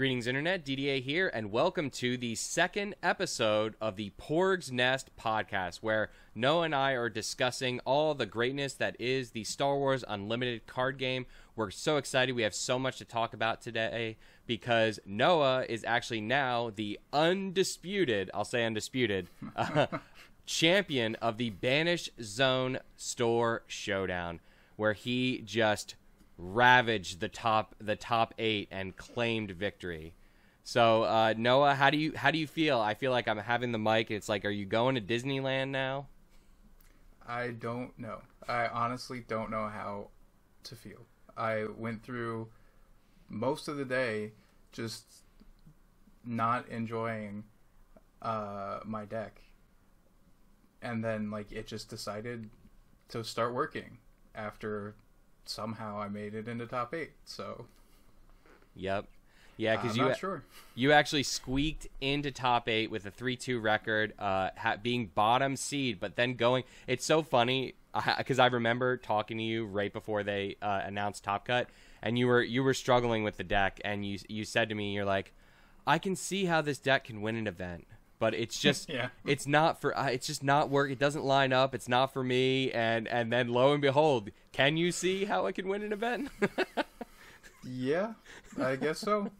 Greetings, Internet. DDA here, and welcome to the second episode of the Porgs Nest podcast, where Noah and I are discussing all the greatness that is the Star Wars Unlimited card game. We're so excited. We have so much to talk about today because Noah is actually now the undisputed, I'll say undisputed, champion of the Banish Zone Store Showdown, where he just ravaged the top 8 and claimed victory. So Noah, how do you feel? I feel like I'm having the mic and it's like, are you going to Disneyland now? I don't know. I honestly don't know how to feel. I went through most of the day just not enjoying my deck, and then it just decided to start working after somehow I made it into top 8. So, yep, yeah, because you actually squeaked into top 8 with a 3-2 record, being bottom seed, but then going. It's so funny because I remember talking to you right before they announced Top Cut, and you were struggling with the deck, and you said to me, you're like, I can see how this deck can win an event, but it's just it's not for it's just not work. It doesn't line up. It's not for me. And then lo and behold, can you see how it can win an event? Yeah, I guess so.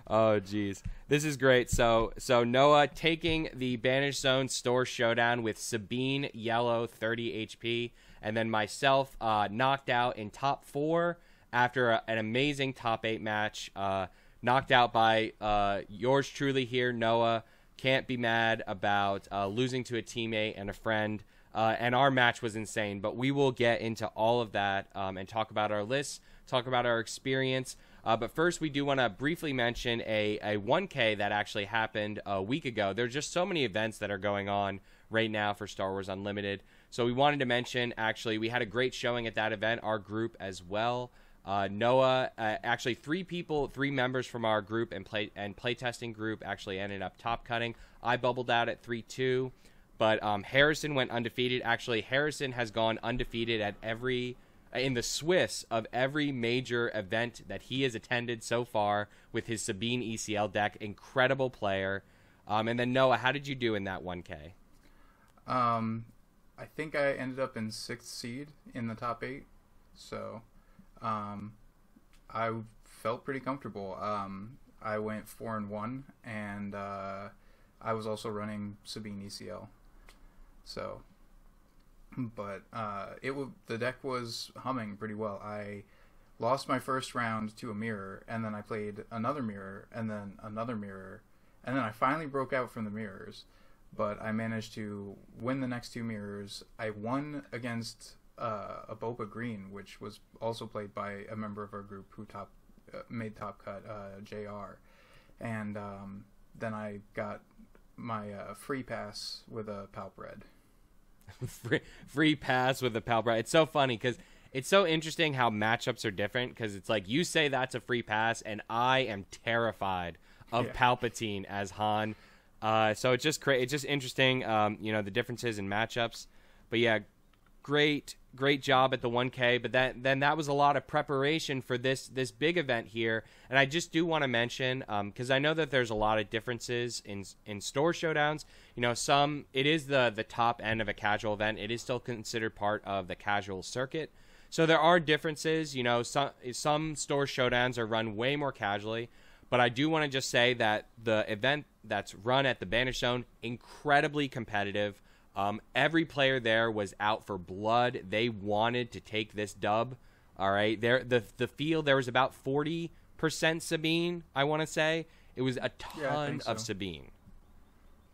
Oh geez, this is great. So Noah taking the Banish Zone Store Showdown with Sabine Yellow 30 HP, and then myself knocked out in top 4 after an amazing top 8 match. Knocked out by yours truly here, Noah. Can't be mad about losing to a teammate and a friend. And our match was insane. But we will get into all of that and talk about our lists, talk about our experience. But first, we do want to briefly mention a 1K that actually happened a week ago. There's just so many events that are going on right now for Star Wars Unlimited. So we wanted to mention, actually, we had a great showing at that event, our group as well. Noah, actually 3 members from our group and playtesting group actually ended up top cutting. I bubbled out at 3-2, but Harrison went undefeated. Actually, Harrison has gone undefeated at in the Swiss of every major event that he has attended so far with his Sabine ECL deck. Incredible player. And then Noah, how did you do in that 1K? I think I ended up in 6th seed in the top 8, so I felt pretty comfortable. I went 4-1, and I was also running Sabine ECL. So, but the deck was humming pretty well. I lost my first round to a mirror, and then I played another mirror, and then another mirror, and then I finally broke out from the mirrors. But I managed to win the next 2 mirrors. I won against a Boba Green, which was also played by a member of our group who made top cut, JR. And then I got my free pass with a Palp Red. free pass with a Palp Red. It's so funny because it's so interesting how matchups are different, because it's like you say that's a free pass, and I am terrified of Palpatine as Han. So it's just interesting, the differences in matchups. But yeah, great job at the 1K. But then that was a lot of preparation for this big event here. And I just do want to mention, because I know that there's a lot of differences in store showdowns. It is the top end of a casual event. It is still considered part of the casual circuit. So there are differences. Some store showdowns are run way more casually. But I do want to just say that the event that's run at the Banish Zone, incredibly competitive. Every player there was out for blood. They wanted to take this dub. All right, the field, there was about 40% Sabine, I want to say. It was a ton of Sabine.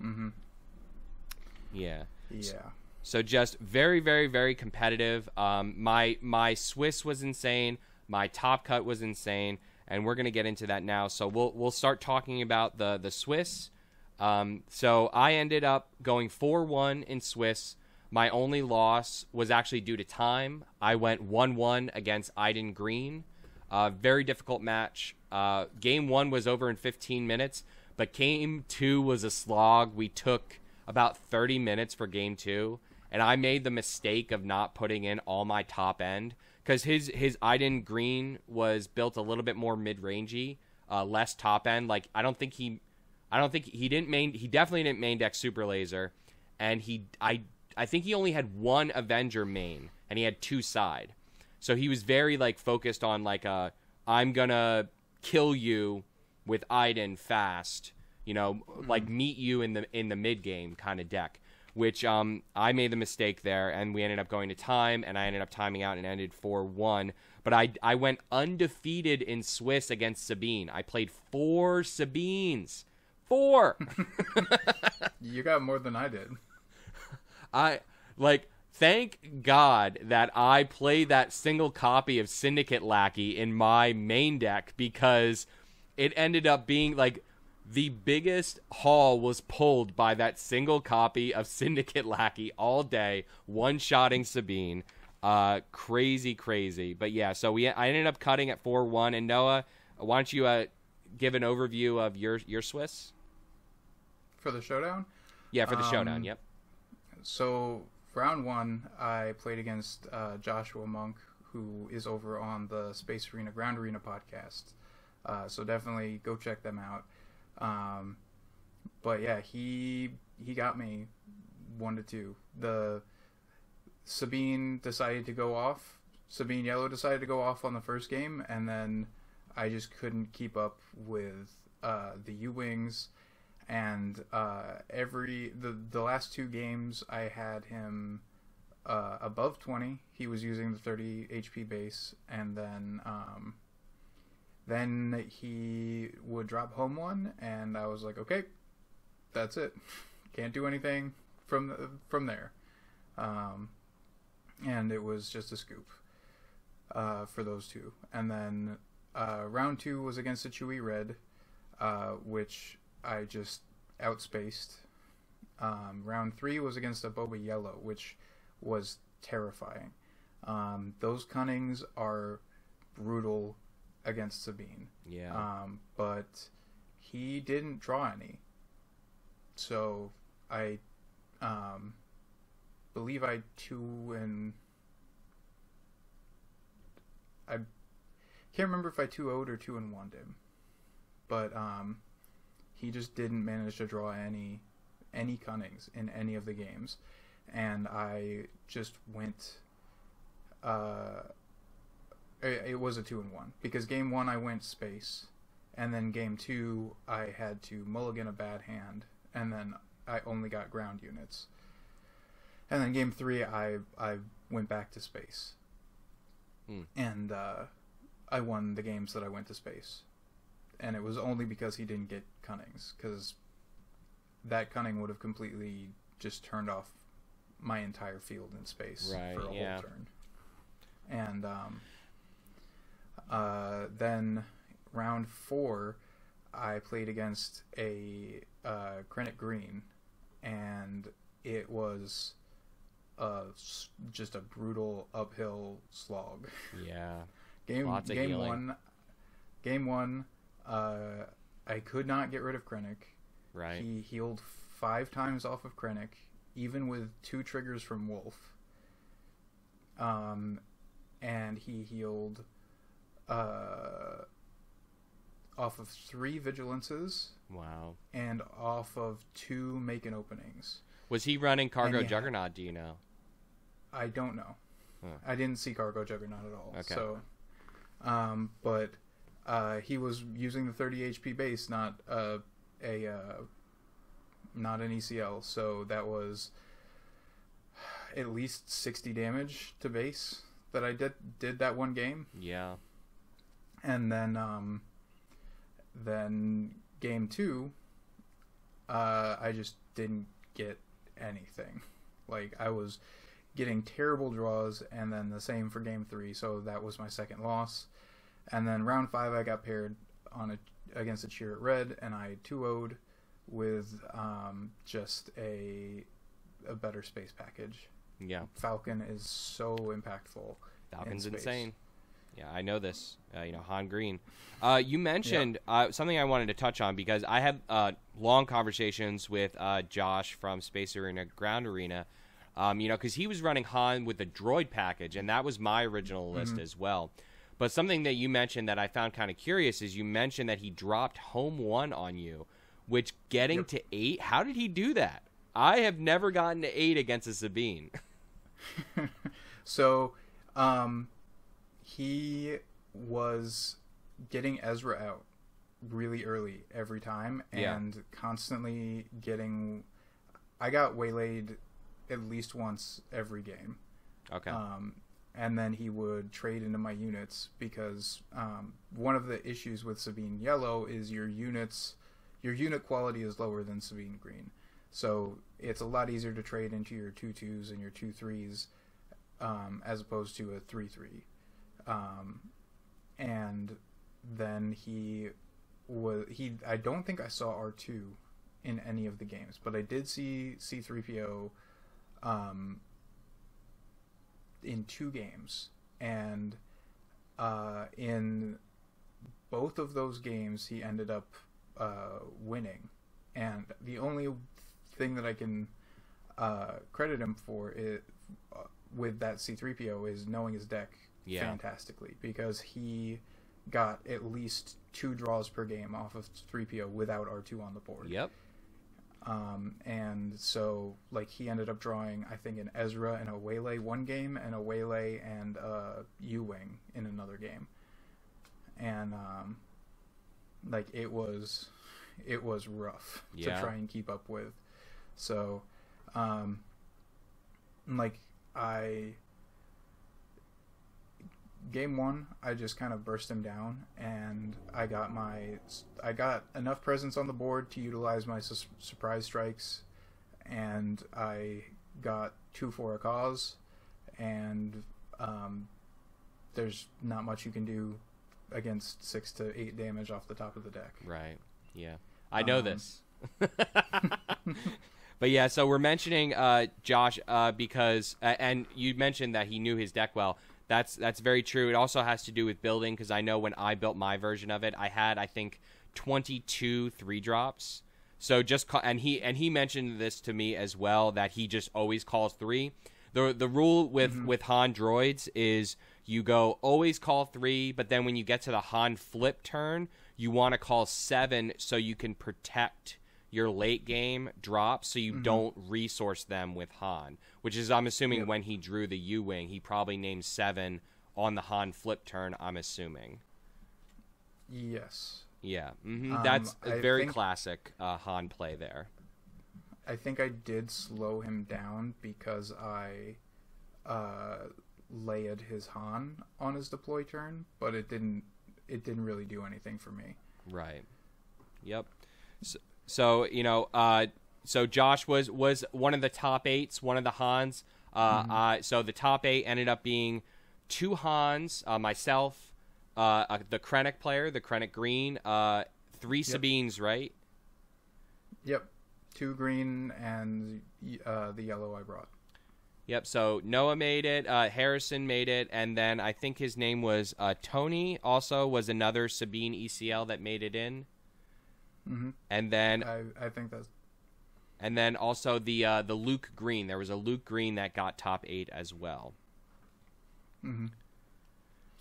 Mm-hmm. Yeah. Yeah. So just very, very, very competitive. My Swiss was insane. My top cut was insane. And we're going to get into that now. So we'll start talking about the Swiss. So I ended up going 4-1 in Swiss. My only loss was actually due to time. I went 1-1 against Krennic Green. Very difficult match. Game 1 was over in 15 minutes, but Game 2 was a slog. We took about 30 minutes for Game 2, and I made the mistake of not putting in all my top end, because his Krennic Green was built a little bit more mid-rangey less top end. Like I don't think he definitely didn't main deck Super Laser, and I think he only had one Avenger main, and he had 2 side. So he was very like focused on like I'm gonna kill you with Iden fast, like meet you in the mid game kind of deck. Which I made the mistake there, and we ended up going to time, and I ended up timing out and ended 4-1. But I went undefeated in Swiss against Sabine. I played 4 Sabines. 4! You got more than I did. Thank God that I played that single copy of Syndicate Lackey in my main deck, because it ended up being like the biggest haul was pulled by that single copy of Syndicate Lackey all day, one-shotting Sabine. Crazy. But yeah, so I ended up cutting at 4-1. And Noah, why don't you give an overview of your Swiss? For the showdown? Yeah, for the showdown, yep. So, round 1, I played against Joshua Monk, who is over on the Space Arena Ground Arena podcast. So definitely go check them out. But yeah, he got me 1-2. The Sabine decided to go off. Sabine Yellow decided to go off on the first game, and then I just couldn't keep up with the U-Wings. And the last 2 games, I had him above 20. He was using the 30 HP base, and then he would drop home 1, and I was like, okay, that's it. Can't do anything from there. And it was just a scoop for those 2. And then round 2 was against the Chewy Red, which I just outspaced. Round 3 was against a Boba Yellow, which was terrifying. Those cunnings are brutal against Sabine. Yeah. But he didn't draw any. So I believe I 2 and I can't remember if I 2-0'd or 2-1'd him. But he just didn't manage to draw any cunnings in any of the games. And I just went it was a 2-1 because game 1 I went space, and then game 2 I had to mulligan a bad hand, and then I only got ground units. And then game 3 I went back to space. And I won the games that I went to space. And it was only because he didn't get cunnings, because that cunning would have completely just turned off my entire field in space for a whole turn. And then round 4, I played against a Krennic Green, and it was just a brutal uphill slog. Yeah. Game 1, I could not get rid of Krennic. Right. He healed 5 times off of Krennic, even with 2 triggers from Wolf. And he healed off of 3 Vigilances. Wow. And off of 2 Macon openings. Was he running Cargo Juggernaut, do you know? I don't know. Huh. I didn't see Cargo Juggernaut at all. Okay. So, but he was using the 30 HP base, not not an ECL. So that was at least 60 damage to base that I did that one game. Yeah. And then game 2, I just didn't get anything. Like, I was getting terrible draws, and then the same for game 3, so that was my second loss. And then round 5, I got paired against a Cheer at Red, and I 2-0'd with just a better space package. Yeah. Falcon is so impactful. Falcon's insane. Yeah, I know this. Han Green. You mentioned something I wanted to touch on, because I had long conversations with Josh from Space Arena Ground Arena, because he was running Han with the droid package, and that was my original list as well. But something that you mentioned that I found kind of curious is you mentioned that he dropped home 1 on you, which getting to 8, how did he do that? I have never gotten to 8 against a Sabine. So, he was getting Ezra out really early every time, and constantly getting... I got waylaid at least once every game. Okay. And then he would trade into my units because one of the issues with Sabine Yellow is your unit quality is lower than Sabine Green. So it's a lot easier to trade into your 2-2s and your 2-3s as opposed to a 3-3. And then I don't think I saw R2 in any of the games, but I did see C-3PO in 2 games, and in both of those games he ended up winning. And the only thing that I can credit him for with that C-3PO is knowing his deck fantastically, because he got at least 2 draws per game off of 3PO without R2 on the board. Yep. And so, like, he ended up drawing, I think, an Ezra and a Waylay one game, and a Waylay and a U-Wing in another game. And, like, it was rough to try and keep up with. So, like, Game 1, I just kind of burst him down, and I got enough presence on the board to utilize my surprise strikes, and I got 2 for a cause, and there's not much you can do against 6 to 8 damage off the top of the deck. Right. Yeah. I know this. But yeah, so we're mentioning Josh because, and you mentioned that he knew his deck well. That's very true. It also has to do with building, because I know when I built my version of it, I had, I think, 22 3-drops. So and he mentioned this to me as well, that he just always calls 3. The rule with Han droids is you go always call 3, but then when you get to the Han flip turn, you want to call 7 so you can protect your late game drops, so you don't resource them with Han, which is, I'm assuming, when he drew the U-Wing, he probably named 7 on the Han flip turn, I'm assuming. Yes. Yeah. That's a very classic Han play there. I think I did slow him down because I layered his Han on his deploy turn, but it didn't really do anything for me. Right. Yep. So you know, so Josh was one of the top 8s, one of the Hans. So the top 8 ended up being 2 Hans, myself, the Krennic player, the Krennic Green, 3 Sabines, right? Yep, 2 green and the yellow I brought. Yep. So Noah made it, Harrison made it, and then I think his name was Tony. Also, was another Sabine ECL that made it in. And then I think that's. And then also the Luke Green. There was a Luke Green that got top 8 as well.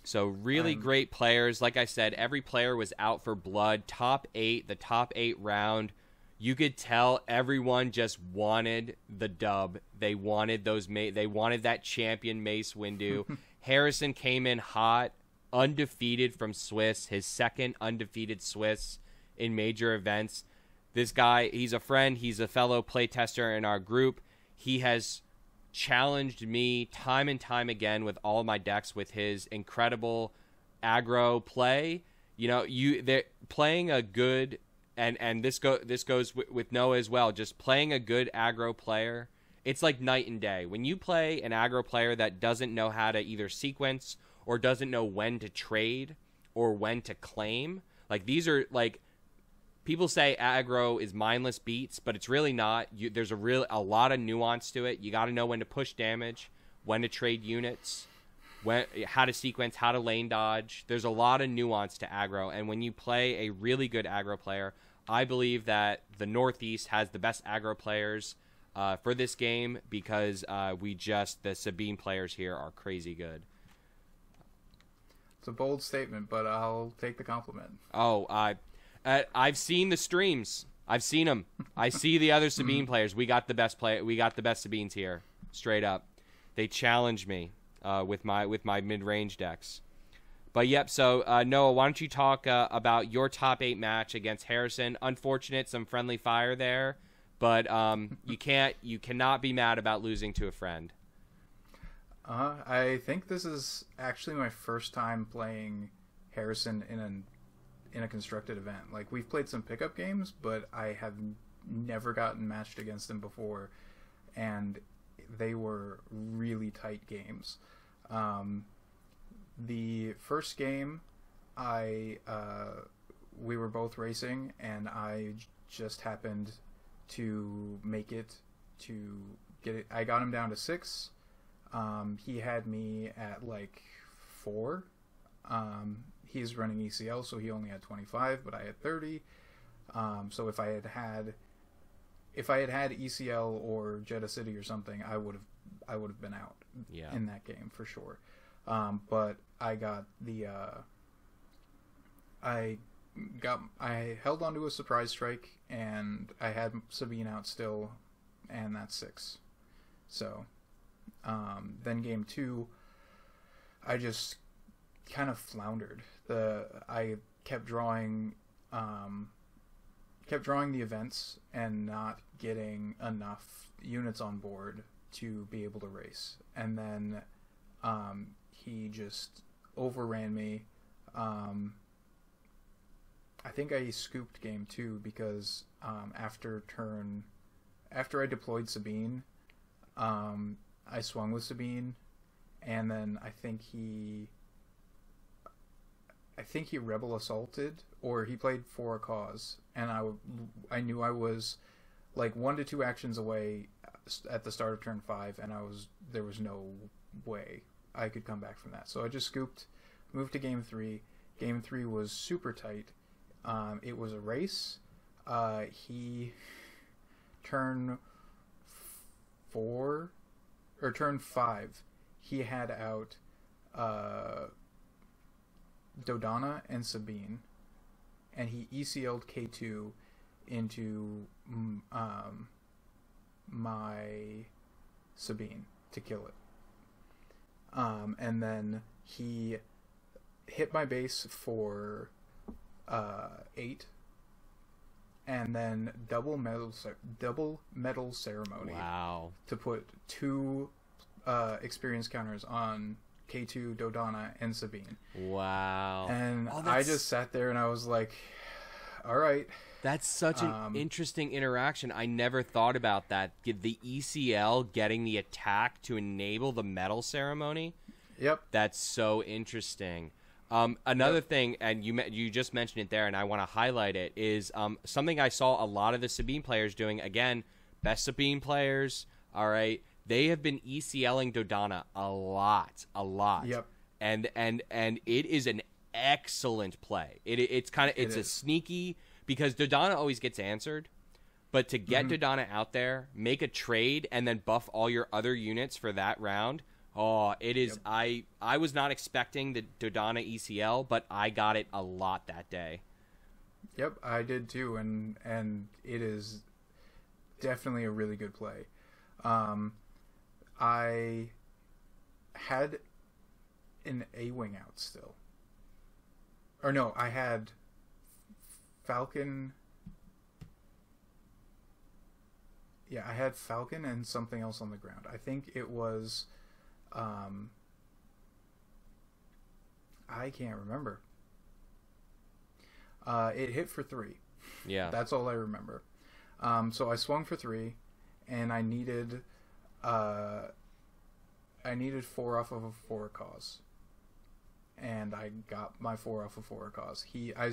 So really great players. Like I said, every player was out for blood. Top 8, the top 8 round. You could tell everyone just wanted the dub. They wanted they wanted that champion Mace Windu. Harrison came in hot, undefeated from Swiss. His second undefeated Swiss in major events. This guy, he's a friend. He's a fellow playtester in our group. He has challenged me time and time again with all my decks with his incredible aggro play. You know, they're playing a good, and this goes with Noah as well. Just playing a good aggro player, it's like night and day. When you play an aggro player that doesn't know how to either sequence or doesn't know when to trade or when to claim, like these are like. People say aggro is mindless beats, but it's really not. There's a lot of nuance to it. You got to know when to push damage, when to trade units, how to sequence, how to lane dodge. There's a lot of nuance to aggro, and when you play a really good aggro player, I believe that the Northeast has the best aggro players for this game because the Sabine players here are crazy good. It's a bold statement, but I'll take the compliment. Oh, I've seen the streams. I've seen them. I see the other Sabine players. We got the best We got the best Sabines here, straight up. They challenge me with my mid-range decks. But yep. So Noah, why don't you talk about your top 8 match against Harrison? Unfortunate, some friendly fire there, but you cannot be mad about losing to a friend. I think this is actually my first time playing Harrison in a constructed event. Like, we've played some pickup games, but I have never gotten matched against him before, and they were really tight games. The first game, we were both racing, and I just happened to make it to get it. I got him down to 6. He had me at like 4. He's running ECL, so he only had 25, but I had 30. So if I had had ECL or Jeddah City or something, I would have been out in that game for sure. But I got I held onto a surprise strike, and I had Sabine out still, and that's 6. So then game 2, I just kind of floundered. I kept drawing the events and not getting enough units on board to be able to race. And then he just overran me. I think I scooped game 2 because after I deployed Sabine, I swung with Sabine, and then I think he rebel assaulted, or he played for a cause, and I knew I was like 1 to 2 actions away at the start of turn 5, and there was no way I could come back from that. So I just scooped, moved to game 3. Game 3 was super tight. It was a race. He turn 4 or turn 5, he had out Dodonna and Sabine, and he ECL'd K2 into my Sabine to kill it. And then he hit my base for 8, and then double metal ceremony. Wow. To put 2 experience counters on K2, Dodonna, and Sabine. Wow. And I just sat there and I was like, all right. That's such an interesting interaction. I never thought about that. The ECL getting the attack to enable the medal ceremony. Yep. That's so interesting. Another thing, and you just mentioned it there, and I want to highlight it, is something I saw a lot of the Sabine players doing. Again, best Sabine players, all right, they have been ECLing Dodonna a lot. Yep. And it is an excellent play. It's a sneaky, because Dodonna always gets answered, but to get Dodonna out there, make a trade, and then buff all your other units for that round. Oh, it is. Yep. I was not expecting the Dodonna ECL, but I got it a lot that day. Yep, I did too, and it is definitely a really good play. I had an A-wing out still. Or no, I had Falcon. Yeah, I had Falcon and something else on the ground. I think it was... I can't remember. It hit for 3. Yeah. That's all I remember. So I swung for 3, and I needed 4 off of a 4 cause. And I got my 4 off of 4 cause. I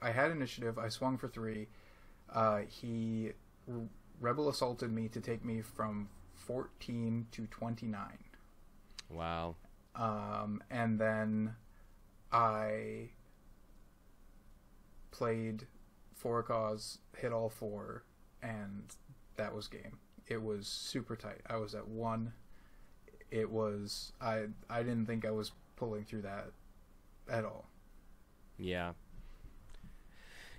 had initiative, I swung for 3. He rebel assaulted me to take me from 14 to 29. Wow. And then I played 4 cause, hit all 4, and that was game. It was super tight. I was at 1. It was I didn't think I was pulling through that at all. Yeah.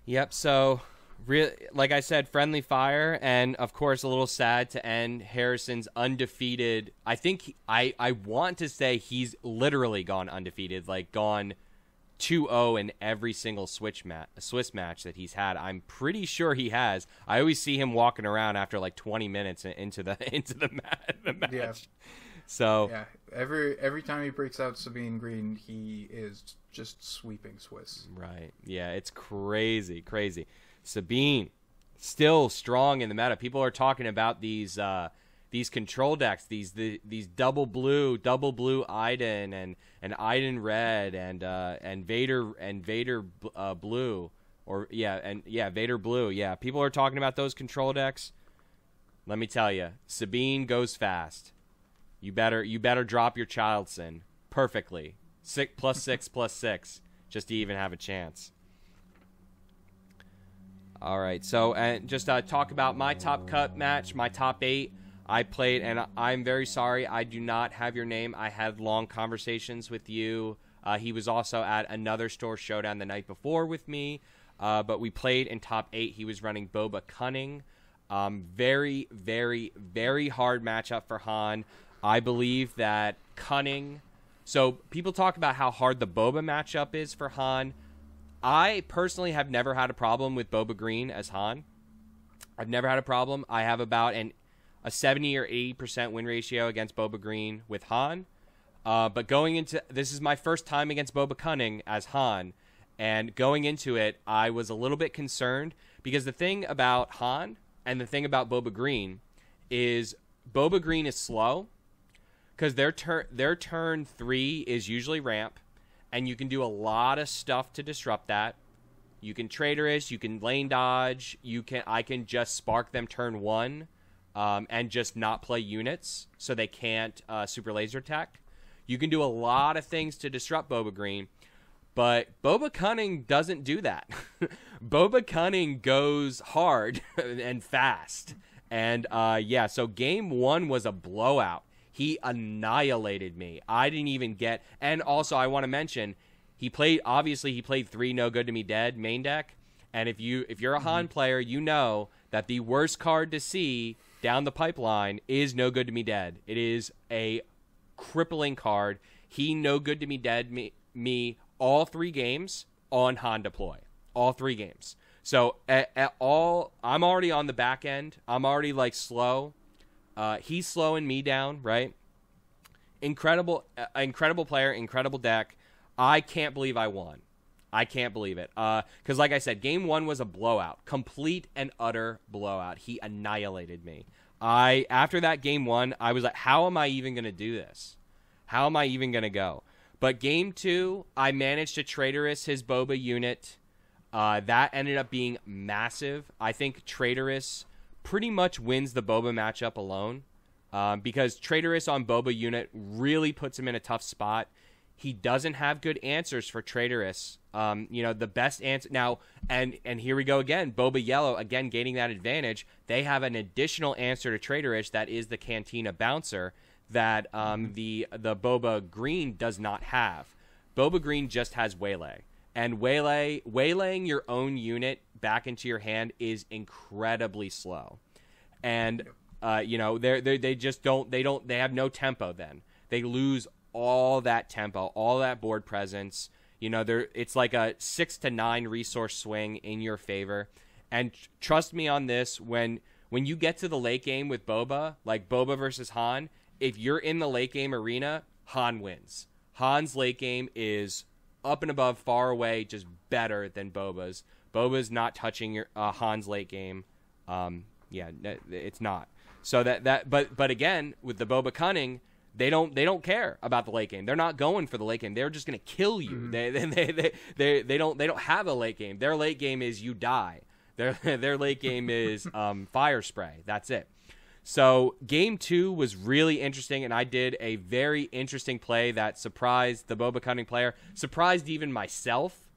Yep. So, like I said, friendly fire, and of course, a little sad to end Harrison's undefeated. I think I want to say he's literally gone undefeated, like gone 2-0 in every single Swiss match that he's had. I'm pretty sure he has. I always see him walking around after like 20 minutes into the match. Yeah. So yeah, every time he breaks out Sabine Green, he is just sweeping Swiss. Right. Yeah, it's crazy. Sabine still strong in the meta. People are talking about these control decks, these double blue Iden and Iden red and Vader blue, or Vader blue. Yeah, people are talking about those control decks. Let me tell you, Sabine goes fast. You better drop your child sin perfectly. 6+6+6 just to even have a chance. All right, so and just talk about my top cut match, my top 8. I played, and I'm very sorry I do not have your name. I had long conversations with you. He was also at another Store Showdown the night before with me, but we played in top 8. He was running Boba Cunning. Very, very, very hard matchup for Han. I believe that Cunning... So people talk about how hard the Boba matchup is for Han. I personally have never had a problem with Boba Green as Han. I've never had a problem. I have about a 70 or 80% win ratio against Boba Green with Han. But going into... This is my first time against Boba Cunning as Han. And going into it, I was a little bit concerned. Because the thing about Han and the thing about Boba Green is Boba Green is slow. Because their turn 3 is usually ramp, and you can do a lot of stuff to disrupt that. You can traitorous, you can lane dodge, I can just spark them turn 1, and just not play units so they can't super laser attack. You can do a lot of things to disrupt Boba Green, but Boba Cunning doesn't do that. Boba Cunning goes hard and fast, and so game 1 was a blowout. He annihilated me. I didn't even get... And also, I want to mention, he played 3 No Good to Me Dead main deck. And if you're a Han player, you know that the worst card to see down the pipeline is No Good to Me Dead. It is a crippling card. He No Good to Me Dead me all 3 games on Han deploy. All 3 games. So, I'm already on the back end. I'm already, slow. He's slowing me down, right? Incredible player, incredible deck. I can't believe I won. I can't believe it. Because like I said, game 1 was a blowout. Complete and utter blowout. He annihilated me. After that game 1, I was like, how am I even going to do this? How am I even going to go? But game 2, I managed to traitorous his Boba unit. That ended up being massive. I think traitorous pretty much wins the Boba matchup alone, because traitorous on Boba unit really puts him in a tough spot. He doesn't have good answers for traitorous. The best answer now, and here we go again. Boba Yellow again gaining that advantage. They have an additional answer to traitorous, that is the Cantina Bouncer that the Boba Green does not have. Boba Green just has Waylay, and waylaying your own unit back into your hand is incredibly slow, and they just don't they have no tempo. Then they lose all that tempo, all that board presence. It's like a 6 to 9 resource swing in your favor. And trust me on this, when you get to the late game with Boba, like Boba versus Han, if you're in the late game arena, Han wins. Han's late game is up and above, far away, just better than Boba's. Boba's not touching your Han's late game. It's not. So but again, with the Boba Cunning, they don't care about the late game. They're not going for the late game. They're just going to kill you. Mm-hmm. They don't have a late game. Their late game is you die. Their late game is fire spray. That's it. So game 2 was really interesting, and I did a very interesting play that surprised the Boba Cunning player, surprised even myself,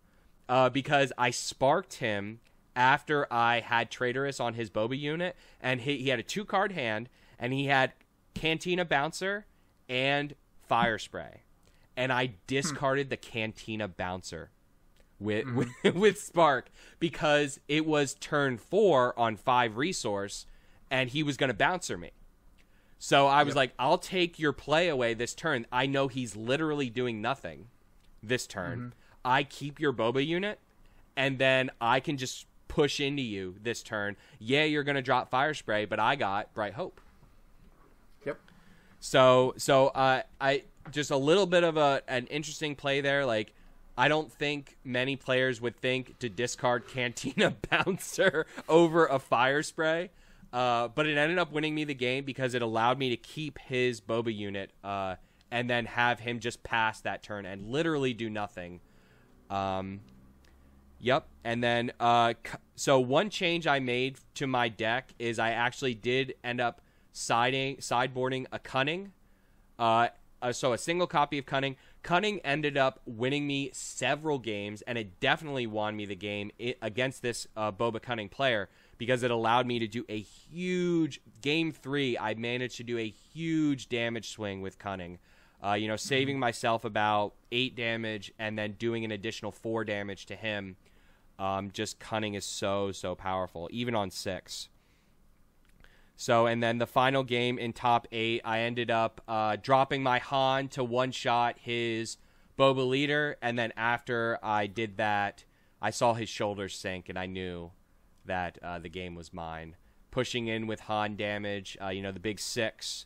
because I sparked him after I had traitorous on his Boba unit, and he had a 2-card hand, and he had Cantina Bouncer and Fire Spray. and I discarded the Cantina Bouncer with Spark because it was turn 4 on 5 resource, and he was going to bouncer me. So I was like, I'll take your play away this turn. I know he's literally doing nothing this turn. I keep your Boba unit, and then I can just push into you this turn. Yeah, you're going to drop Fire Spray, but I got Bright Hope. Yep. So I just a little bit of an interesting play there. Like, I don't think many players would think to discard Cantina Bouncer over a Fire Spray. But it ended up winning me the game because it allowed me to keep his Boba unit and then have him just pass that turn and literally do nothing. Yep. And then so one change I made to my deck is I actually did end up sideboarding a Cunning. So a single copy of Cunning. Cunning ended up winning me several games, and it definitely won me the game against this Boba Cunning player because it allowed me to do a huge game 3. I managed to do a huge damage swing with Cunning, saving myself about 8 damage and then doing an additional 4 damage to him. Just Cunning is so powerful, even on 6. So, and then the final game in top 8, I ended up dropping my Han to one-shot his Boba leader, and then after I did that, I saw his shoulders sink, and I knew that the game was mine. Pushing in with Han damage, the big 6.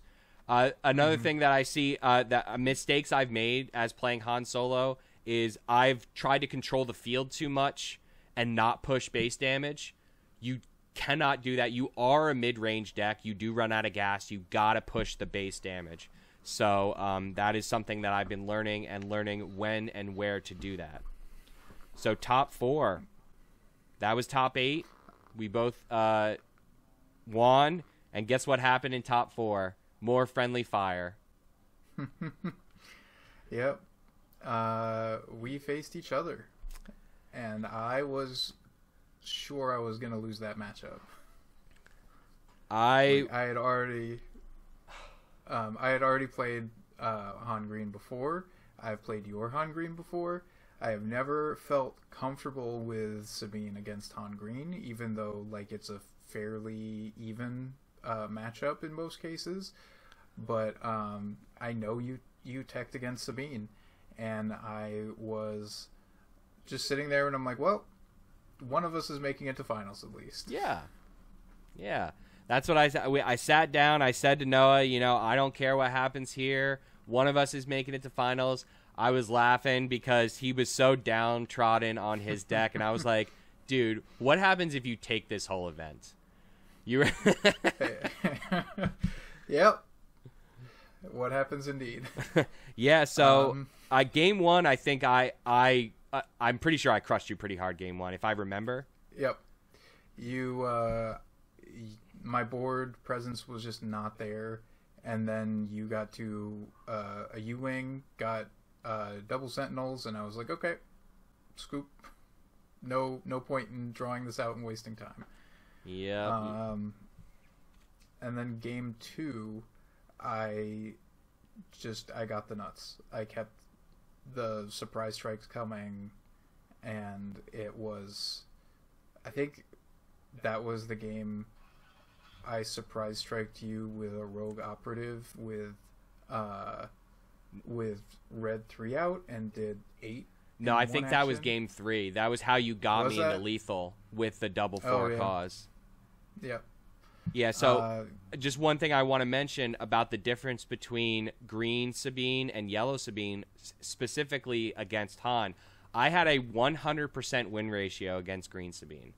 Another thing that I see, that mistakes I've made as playing Han Solo is I've tried to control the field too much and not push base damage. You cannot do that. You are a mid-range deck. You do run out of gas. You gotta push the base damage. So that is something that I've been learning when and where to do that. So top 4. That was top 8. We both won. And guess what happened in top 4? More friendly fire. Yep. We faced each other. And I was sure I was going to lose that matchup. I had already played Han Green before. I've played your Han Green before. I have never felt comfortable with Sabine against Han Green, even though it's a fairly even matchup in most cases. But I know you teched against Sabine, and I was just sitting there, and I'm like, well, one of us is making it to finals at least. Yeah. That's what I sat down. I said to Noah, I don't care what happens here. One of us is making it to finals. I was laughing because he was so downtrodden on his deck, and I was like, dude, what happens if you take this whole event? You. Yep. What happens indeed. Yeah. So game 1, I think I'm pretty sure I crushed you pretty hard game 1, if I remember. Yep. My board presence was just not there, and then you got to a U-Wing, got double Sentinels, and I was like, okay, scoop. No point in drawing this out and wasting time. Yeah. And then game 2, I got the nuts. I kept the surprise strikes coming, and I think that was the game I surprise striked you with a rogue operative with red 3 out and did 8. No, I think that was game 3. That was how you got me into lethal with the double 4 cause. Yep. Yeah, so just one thing I want to mention about the difference between Green Sabine and Yellow Sabine, specifically against Han. I had a 100% win ratio against Green Sabine.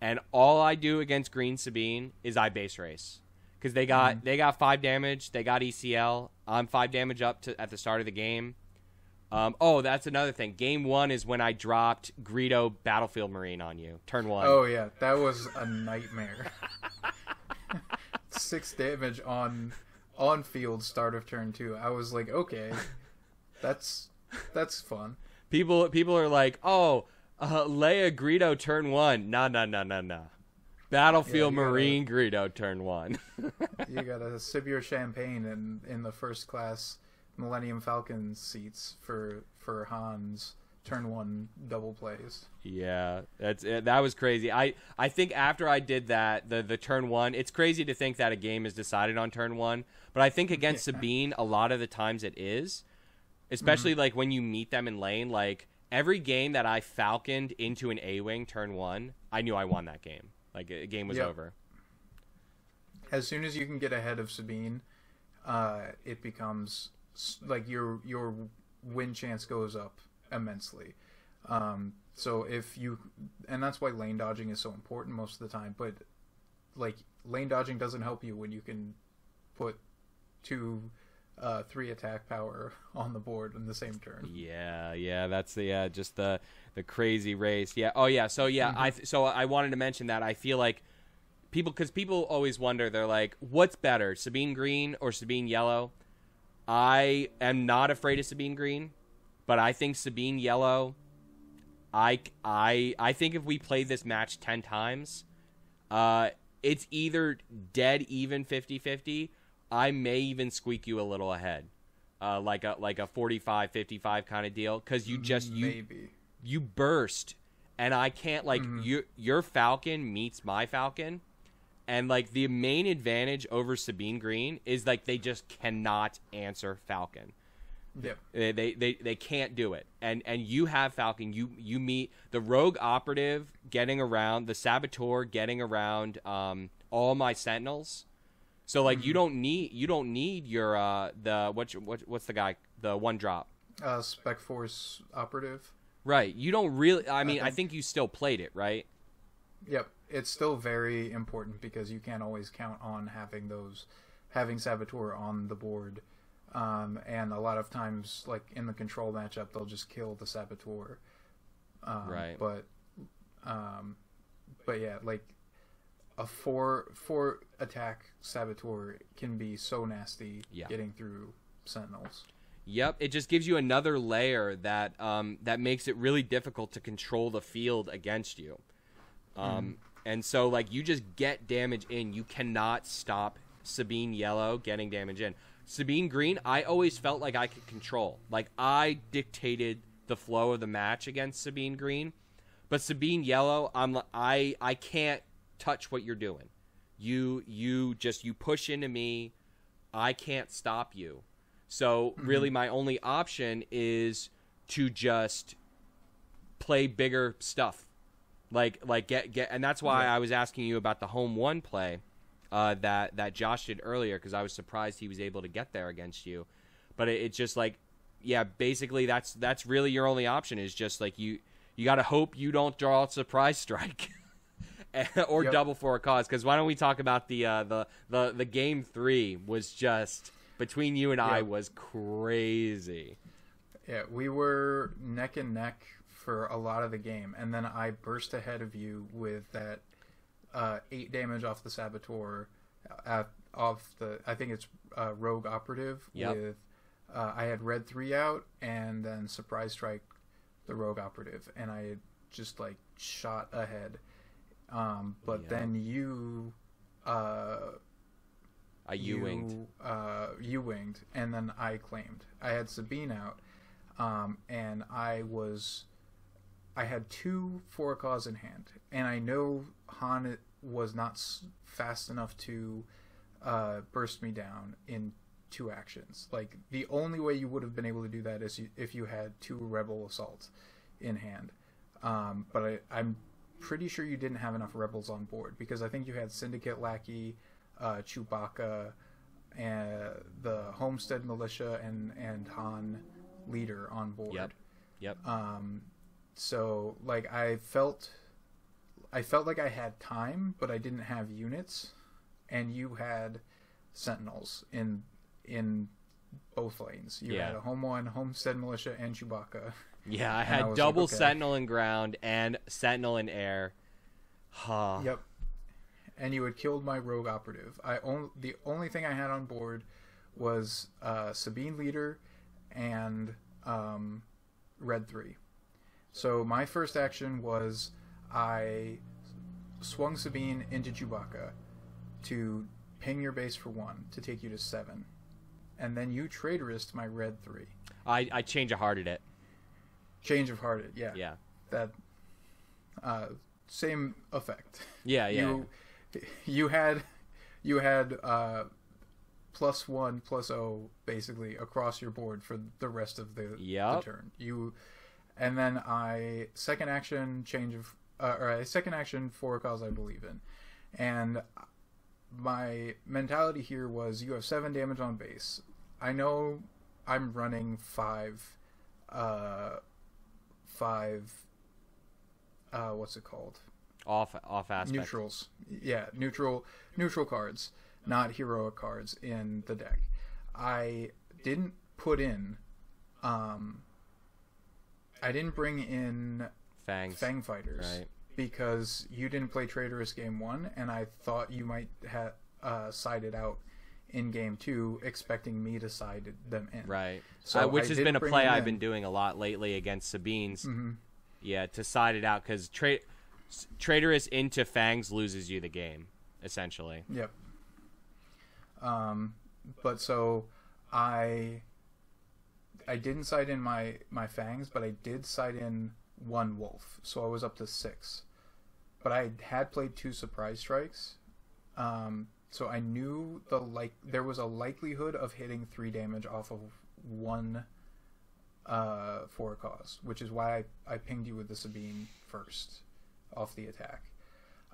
And all I do against Green Sabine is I base race. Because they got 5 damage, they got ECL. I'm 5 damage up at the start of the game. That's another thing. Game 1 is when I dropped Greedo Battlefield Marine on you. Turn 1. Oh, yeah. That was a nightmare. 6 damage on field start of turn 2. I was like, okay, that's fun. People are like, Leia Greedo turn 1. No. Battlefield Marine Greedo turn 1. You gotta sip your champagne in the first class Millennium Falcon seats for Han's turn 1 double plays. Yeah, that was crazy. I think after I did that, the turn 1, it's crazy to think that a game is decided on turn 1, but I think against Sabine, a lot of the times it is, especially like when you meet them in lane. Like every game that I falconed into an A-wing turn 1, I knew I won that game. Like a game was over. As soon as you can get ahead of Sabine, it becomes like your win chance goes up immensely. So if you, and that's why lane dodging is so important most of the time, but like lane dodging doesn't help you when you can put 3 attack power on the board in the same turn. Yeah, that's the just the crazy race. Yeah. Oh yeah. So yeah, so I wanted to mention that I feel like people always wonder, they're like, what's better, Sabine Green or Sabine Yellow? I am not afraid of Sabine Green, but I think Sabine Yellow, I think if we played this match 10 times, it's either dead even 50-50. I may even squeak you a little ahead, like a 45-55 kind of deal, because you burst, and I can't, like, your Falcon meets my Falcon, and like the main advantage over Sabine Green is like they just cannot answer Falcon. Yeah, they can't do it, and you have Falcon. You meet the Rogue Operative getting around, the Saboteur getting around all my Sentinels. So like you don't need your what's the guy, the 1-drop Spec Force Operative. Right. You don't really. I mean, I think you still played it, right? Yep. It's still very important because you can't always count on having Saboteur on the board. And a lot of times, like in the control matchup, they'll just kill the Saboteur. Right. But yeah, like a 4 attack Saboteur can be so nasty getting through Sentinels. Yep, it just gives you another layer that that makes it really difficult to control the field against you. And so, like, you just get damage in. You cannot stop Sabine Yellow getting damage in. Sabine Green, I always felt like I could control. Like, I dictated the flow of the match against Sabine Green. But Sabine Yellow, I can't touch what you're doing. You push into me. I can't stop you. So, really, my only option is to just play bigger stuff. Like get, and that's why I was asking you about the home 1 play that Josh did earlier, because I was surprised he was able to get there against you. But it's just like, yeah, basically that's really your only option, is just like you got to hope you don't draw a surprise strike or double for a cause. Because why don't we talk about the game 3 was just between you and I was crazy. Yeah, we were neck and neck for a lot of the game, and then I burst ahead of you with that 8 damage off the Saboteur, off the, I think it's Rogue Operative. With I had Red 3 out, and then Surprise Strike the Rogue Operative, and I had just like shot ahead. But then you U-winged, and then I claimed. I had Sabine out, and I had 2 for a cause in hand, and I know Han was not fast enough to burst me down in 2 actions. Like, the only way you would have been able to do that is if you had 2 Rebel Assaults in hand. But I'm pretty sure you didn't have enough Rebels on board, because I think you had Syndicate Lackey, Chewbacca, and the Homestead Militia, and Han Leader on board. Yep. So, like, I felt like I had time, but I didn't have units, and you had Sentinels in both lanes. You had a Home 1, Homestead Militia, and Chewbacca. Yeah, I had double Sentinel in ground and Sentinel in air. Yep. And you had killed my Rogue Operative. The only thing I had on board was Sabine Leader and Red 3. So my first action was I swung Sabine into Chewbacca to ping your base for 1 to take you to 7. and then you traitorous my red 3. I change of hearted it. Change of hearted, yeah. Yeah. That same effect. Yeah, yeah. You had +1 +0 basically across your board for the rest of the turn. And then I second action 4 cause I believe in. And my mentality here was you have 7 damage on base. I know I'm running 5 what's it called? Off aspect. Neutrals. Yeah, neutral cards, not heroic cards in the deck. I didn't put in I didn't bring in Fang Fighters, right? Because you didn't play Traitorous game 1, and I thought you might have sided out in game 2, expecting me to side them in. Right. So which has been a play I've been doing a lot lately against Sabine's. Mm-hmm. Yeah, to side it out, because Traitorous into Fangs loses you the game, essentially. Yep. But so I didn't side in my Fangs, but I did side in 1 Wolf, so I was up to 6. But I had played 2 Surprise Strikes, so I knew there was a likelihood of hitting 3 damage off of 1 for a cause, which is why I pinged you with the Sabine first off the attack.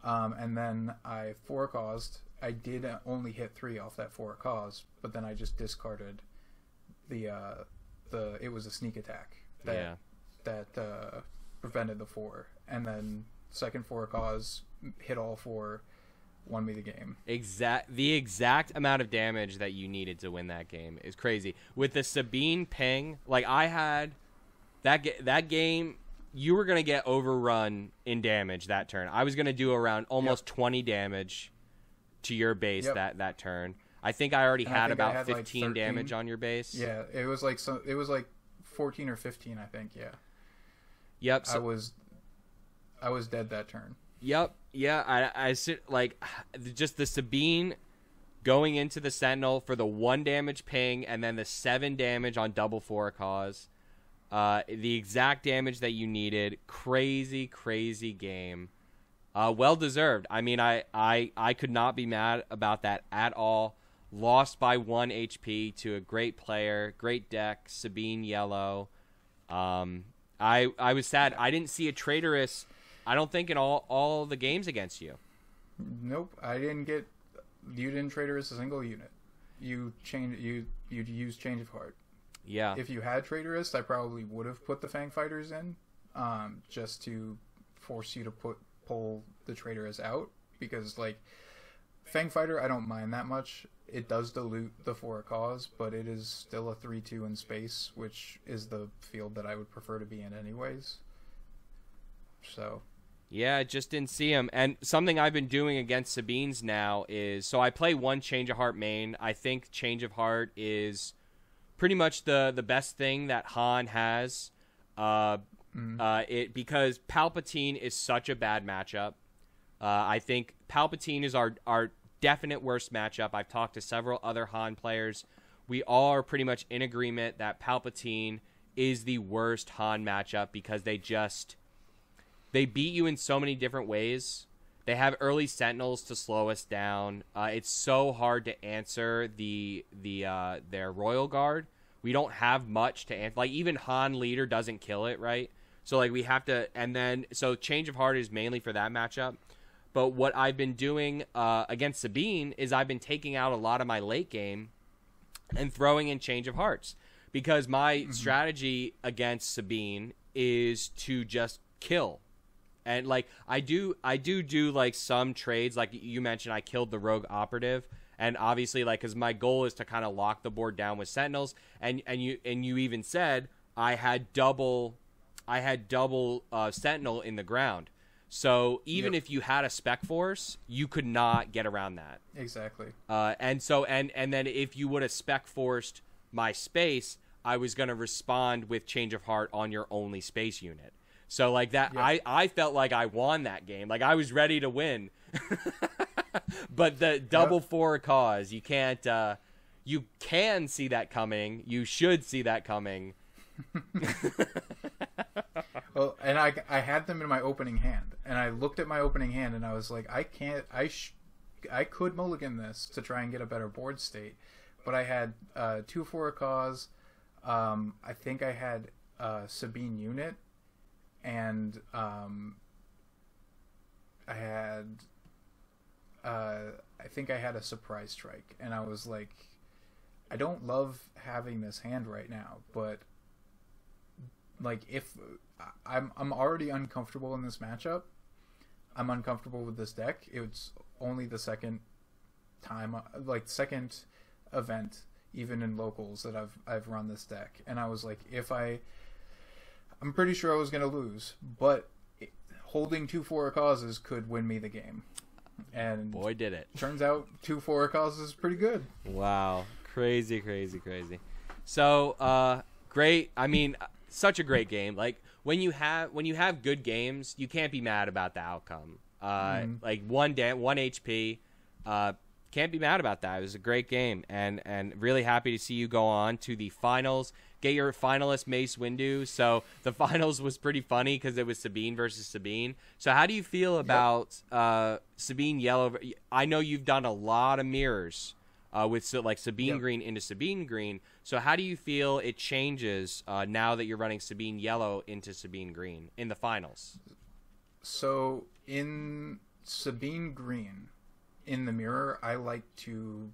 And then I 4 caused. I did only hit 3 off that 4 cause, but then I just discarded it was a sneak attack that prevented the 4, and then second 4 cause hit all 4, won me the game. The exact amount of damage that you needed to win that game is crazy. With the Sabine ping, like I had that game, you were gonna get overrun in damage that turn. I was gonna do around almost 20 damage to your base that turn. I think I already had about 15 like damage on your base. Yeah, it was like 14 or 15, I think. Yeah. Yep. So, I was dead that turn. Yep. Yeah. I like just the Sabine going into the Sentinel for the 1 damage ping and then the 7 damage on double 4 cause. The exact damage that you needed. Crazy game. Well deserved. I mean, I could not be mad about that at all. Lost by 1 HP to a great player, great deck, Sabine Yellow. I was sad. I didn't see a Traitorous, I don't think, in all the games against you. Nope. You didn't Traitorous a single unit. You used Change of Heart. Yeah. If you had Traitorous, I probably would have put the Fang Fighters in, just to force you to pull the Traitorous out, because like Fang Fighter, I don't mind that much. It does dilute the 4 cause, but it is still a 3/2 in space, which is the field that I would prefer to be in anyways. So yeah, I just didn't see him. And something I've been doing against Sabine's now is, so I play 1 Change of Heart main. I think Change of Heart is pretty much the best thing that Han has. Because Palpatine is such a bad matchup. I think Palpatine is our definite worst matchup. I've talked to several other Han players. We all are pretty much in agreement that Palpatine is the worst Han matchup because they beat you in so many different ways. They have early Sentinels to slow us down. It's so hard to answer their Royal Guard. We don't have much to answer. Like, even Han Leader doesn't kill it, right? So like we have to, and then so Change of Heart is mainly for that matchup. But what I've been doing against Sabine is I've been taking out a lot of my late game and throwing in Change of Hearts, because my strategy against Sabine is to just kill. And like I do like some trades, like you mentioned, I killed the Rogue Operative, and obviously like because my goal is to kind of lock the board down with Sentinels, and you even said I had double Sentinel in the ground. So even if you had a Spec Force, you could not get around that. Exactly. And then if you would have Spec Forced my space, I was going to respond with Change of Heart on your only space unit. So like that, I felt like I won that game. Like I was ready to win. But the double 4 cause, you can't you can see that coming. You should see that coming. Well, and I had them in my opening hand, and I looked at my opening hand, and I was like, I could mulligan this to try and get a better board state, but I had 2 for a cause. I think I had Sabine unit, and I think I had a surprise strike, and I was like, I don't love having this hand right now, but like if I'm already uncomfortable in this matchup, I'm uncomfortable with this deck. It's only the second time, like second event, even in locals, that I've run this deck, and I was like, I'm pretty sure I was gonna lose, but holding 2 for causes could win me the game. And boy, did it. Turns out 2 for causes is pretty good. Wow. Crazy. So, great. I mean, such a great game. Like, when you have good games, you can't be mad about the outcome. Like, 1 HP, can't be mad about that. It was a great game, and really happy to see you go on to the finals. Get your finalist Mace Windu. So the finals was pretty funny because it was Sabine versus Sabine. So how do you feel about Sabine Yellow? I know you've done a lot of mirrors with Sabine Green into Sabine Green. So how do you feel it changes now that you're running Sabine Yellow into Sabine Green in the finals? So in Sabine Green, in the mirror, I like to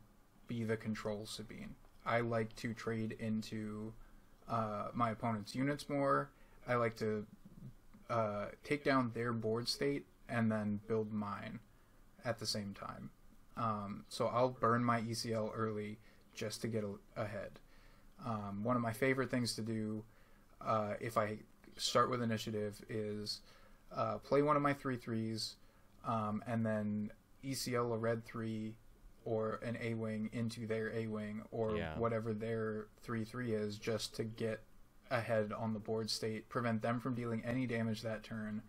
be the control Sabine. I like to trade into my opponent's units more. I like to take down their board state and then build mine at the same time. So I'll burn my ECL early just to get ahead. One of my favorite things to do if I start with initiative is play one of my 3/3s and then ECL a red 3 or an A-wing into their A-wing or whatever their 3/3 is, just to get ahead on the board state, prevent them from dealing any damage that turn,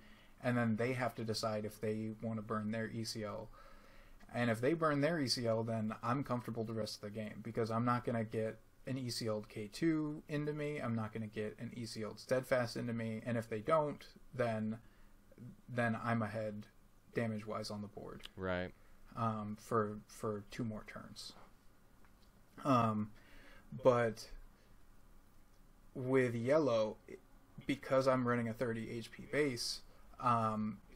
and then they have to decide if they want to burn their ECL. And if they burn their ECL, then I'm comfortable the rest of the game, because I'm not going to get an ECL'd K2 into me, I'm not going to get an ECL'd Steadfast into me, and if they don't, then I'm ahead damage-wise on the board. Right. For 2 more turns. But with yellow, because I'm running a 30 HP base,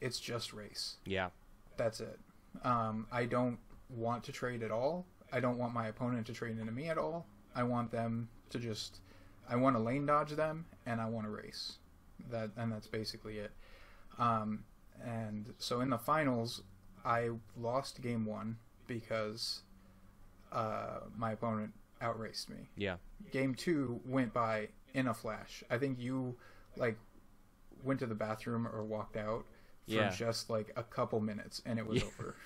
it's just race. Yeah. That's it. I don't want to trade at all. I don't want my opponent to trade into me at all. I want them to I want to lane dodge them, and I want to race. And that's basically it. And so in the finals, I lost game 1 because my opponent outraced me. Yeah. Game 2 went by in a flash. I think you went to the bathroom or walked out for just a couple minutes, and it was over.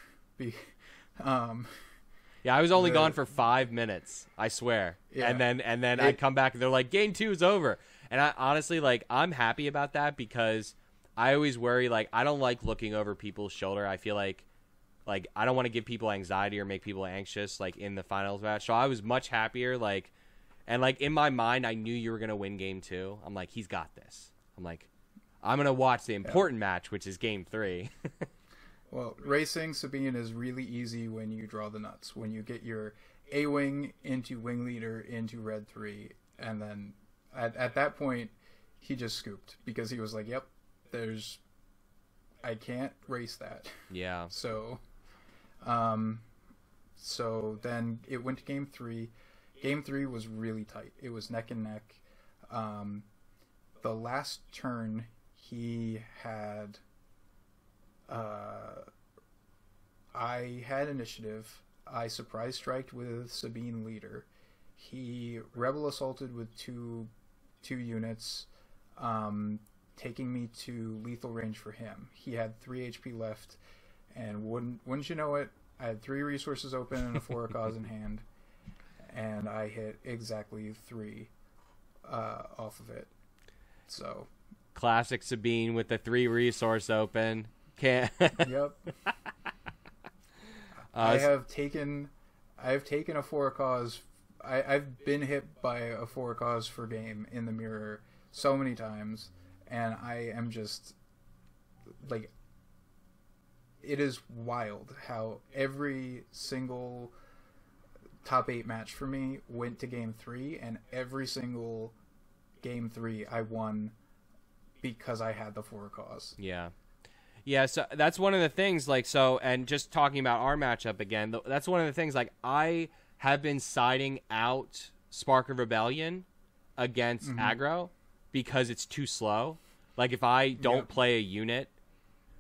I was only gone for 5 minutes, I swear. Yeah. And then I come back and they're like, game 2 is over. And I honestly, I'm happy about that, because I always worry, I don't like looking over people's shoulder. I feel like I don't want to give people anxiety or make people anxious, in the finals match. So I was much happier, and in my mind, I knew you were going to win game 2. I'm like, he's got this. I'm like, I'm going to watch the important match, which is game 3. Well, racing Sabine is really easy when you draw the nuts. When you get your A-wing into wing leader into red 3, and then at that point, he just scooped, because he was like, yep, I can't race that. Yeah. So then it went to game 3. Game 3 was really tight. It was neck and neck. The last turn, he had... I had initiative. I surprise striked with Sabine leader. He rebel assaulted with two units, taking me to lethal range for him. He had 3 HP left, and wouldn't you know it, I had 3 resources open and a 4 cause in hand, and I hit exactly 3 off of it. So classic Sabine with the 3 resource open. Can't. Yep. I have taken a 4 cause I've been hit by a 4 cause for game in the mirror so many times, and I am just like, it is wild how every single top 8 match for me went to game 3, and every single game 3 I won because I had the 4 cause. Yeah, so that's one of the things, like, so, and just talking about our matchup again, that's one of the things, like, I have been siding out Spark of Rebellion against aggro because it's too slow. Like, if I don't play a unit,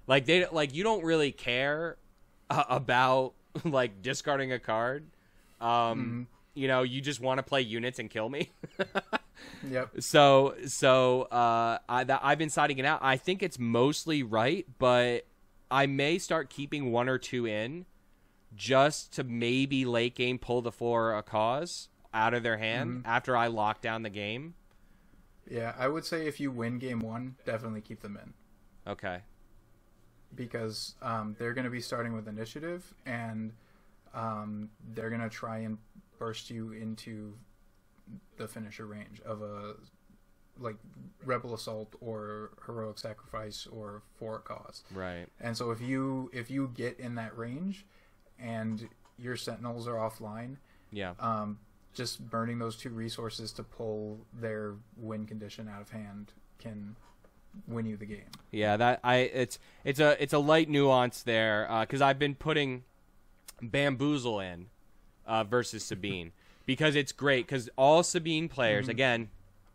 like, you don't really care about, like, discarding a card. You know, you just want to play units and kill me. So I've been siding it out. I think it's mostly right, but I may start keeping 1 or 2 in just to maybe late game pull the 4 cause out of their hand after I lock down the game. Yeah, I would say if you win game 1, definitely keep them in. Okay. Because they're going to be starting with initiative, and they're going to try and burst you into the finisher range of a like Rebel Assault or Heroic Sacrifice or 4 cause. Right. And so if you get in that range and your Sentinels are offline, just burning those 2 resources to pull their win condition out of hand can win you the game. Yeah, it's a light nuance there, because I've been putting Bamboozle in versus Sabine because it's great, because all Sabine players, again,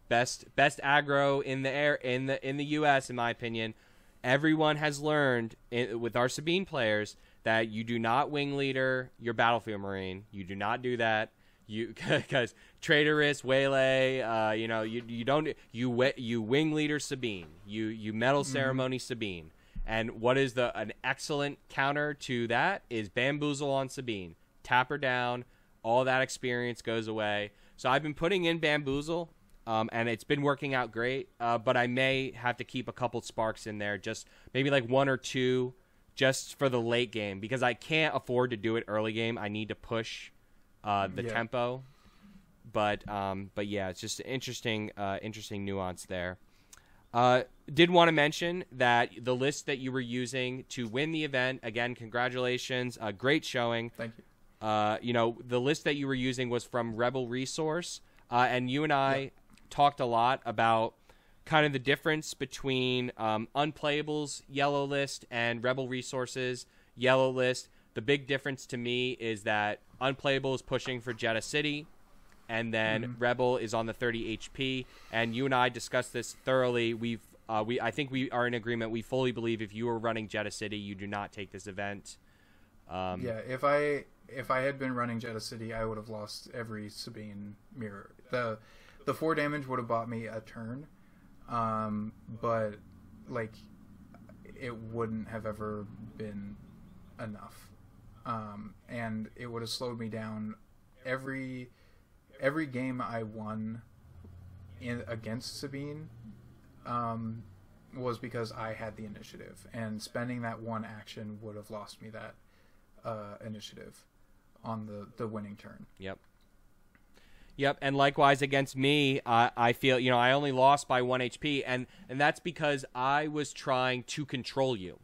best aggro in the US in my opinion, everyone has learned with our Sabine players that you do not wing leader your Battlefield Marine. You do not do that. You, because traitorous waylay, you wing leader Sabine, you metal ceremony Sabine, and what is an excellent counter to that is Bamboozle on Sabine, tap her down, all that experience goes away. So I've been putting in Bamboozle, and it's been working out great. But I may have to keep a couple sparks in there, just maybe like 1 or 2, just for the late game, because I can't afford to do it early game. I need to push the tempo, but yeah, it's just interesting nuance there. Did want to mention that the list that you were using to win the event, again, congratulations, great showing. Thank you. The list that you were using was from Rebel Resource, and you and I talked a lot about kind of the difference between Unplayable's yellow list and Rebel Resources yellow list. The big difference to me is that Unplayable is pushing for Jeddah City, and then Rebel is on the 30 HP. And you and I discussed this thoroughly. I think we are in agreement. We fully believe if you were running Jeddah City, you do not take this event. If I had been running Jeddah City, I would have lost every Sabine mirror. The 4 damage would have bought me a turn, but like it wouldn't have ever been enough. And it would have slowed me down. Every game I won against Sabine was because I had the initiative, and spending that 1 action would have lost me that initiative on the winning turn. Yep, and likewise against me, I feel, I only lost by 1 HP, and that's because I was trying to control you.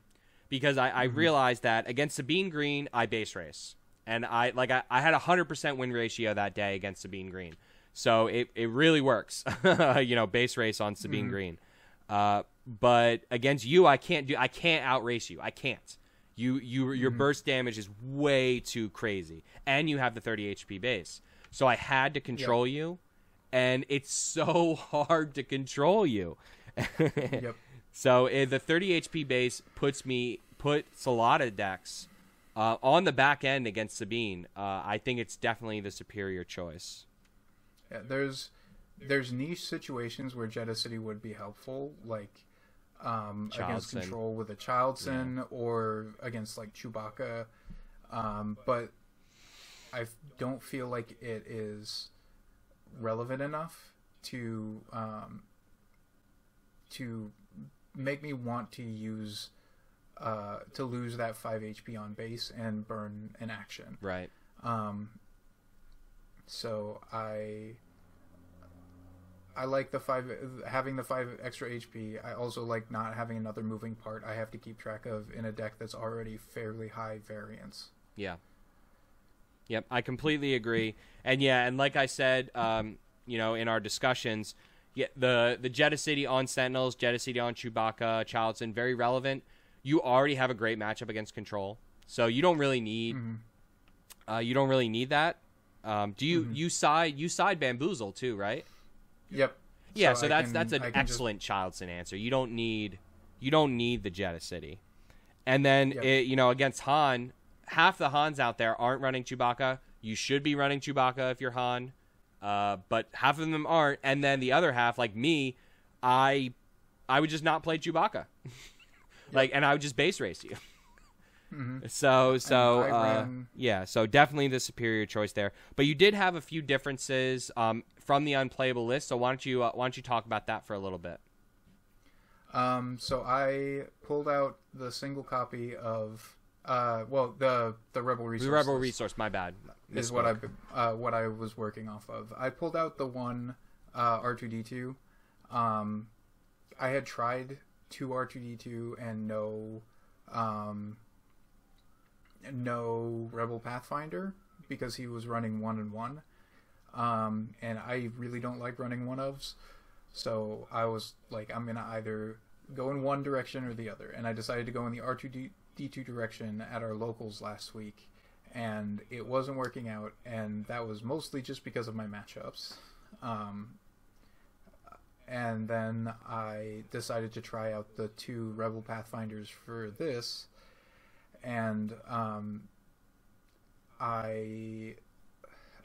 Because I realized that against Sabine Green, I base race. And I had a 100% win ratio that day against Sabine Green. So it really works, base race on Sabine Green. But against you, I can't outrace you. I can't. Your burst damage is way too crazy. And you have the 30 HP base. So I had to control you, and it's so hard to control you. So the 30 HP base puts a lot of decks on the back end against Sabine. I think it's definitely the superior choice. Yeah, there's niche situations where Jeddah City would be helpful, like against control with a Childson or against like Chewbacca, but I don't feel like it is relevant enough to make me want to use to lose that 5 HP on base and burn an action. Right. So I like having the 5 extra HP. I also like not having another moving part I have to keep track of in a deck that's already fairly high variance. Yeah. Yep, I completely agree. And yeah, and like I said, you know, in our discussions, yeah, the Jeddah City on Sentinels, Jeddah City on Chewbacca, Childson, very relevant. You already have a great matchup against Control, so you don't really need that. Do you you side Bamboozle too, right? Yep. Yeah, so that's an excellent Childson answer. You don't need the Jeddah City. And then you know, against Han, half the Hans out there aren't running Chewbacca. You should be running Chewbacca if you're Han, but half of them aren't. And then the other half, like me, I would just not play Chewbacca, and I would just base race you. So definitely the superior choice there. But you did have a few differences from the unplayable list. So why don't you talk about that for a little bit? So I pulled out the single copy of the Rebel Resource. The Rebel Resource, my bad. Is what I was working off of. I pulled out the one R2D2. I had tried 2 R2D2 and no Rebel Pathfinder because he was running 1 and 1. And I really don't like running 1-ofs. So I was like, I'm going to either go in one direction or the other. And I decided to go in the R2D2 direction at our locals last week. And it wasn't working out. And that was mostly just because of my matchups. And then I decided to try out the 2 Rebel Pathfinders for this. And I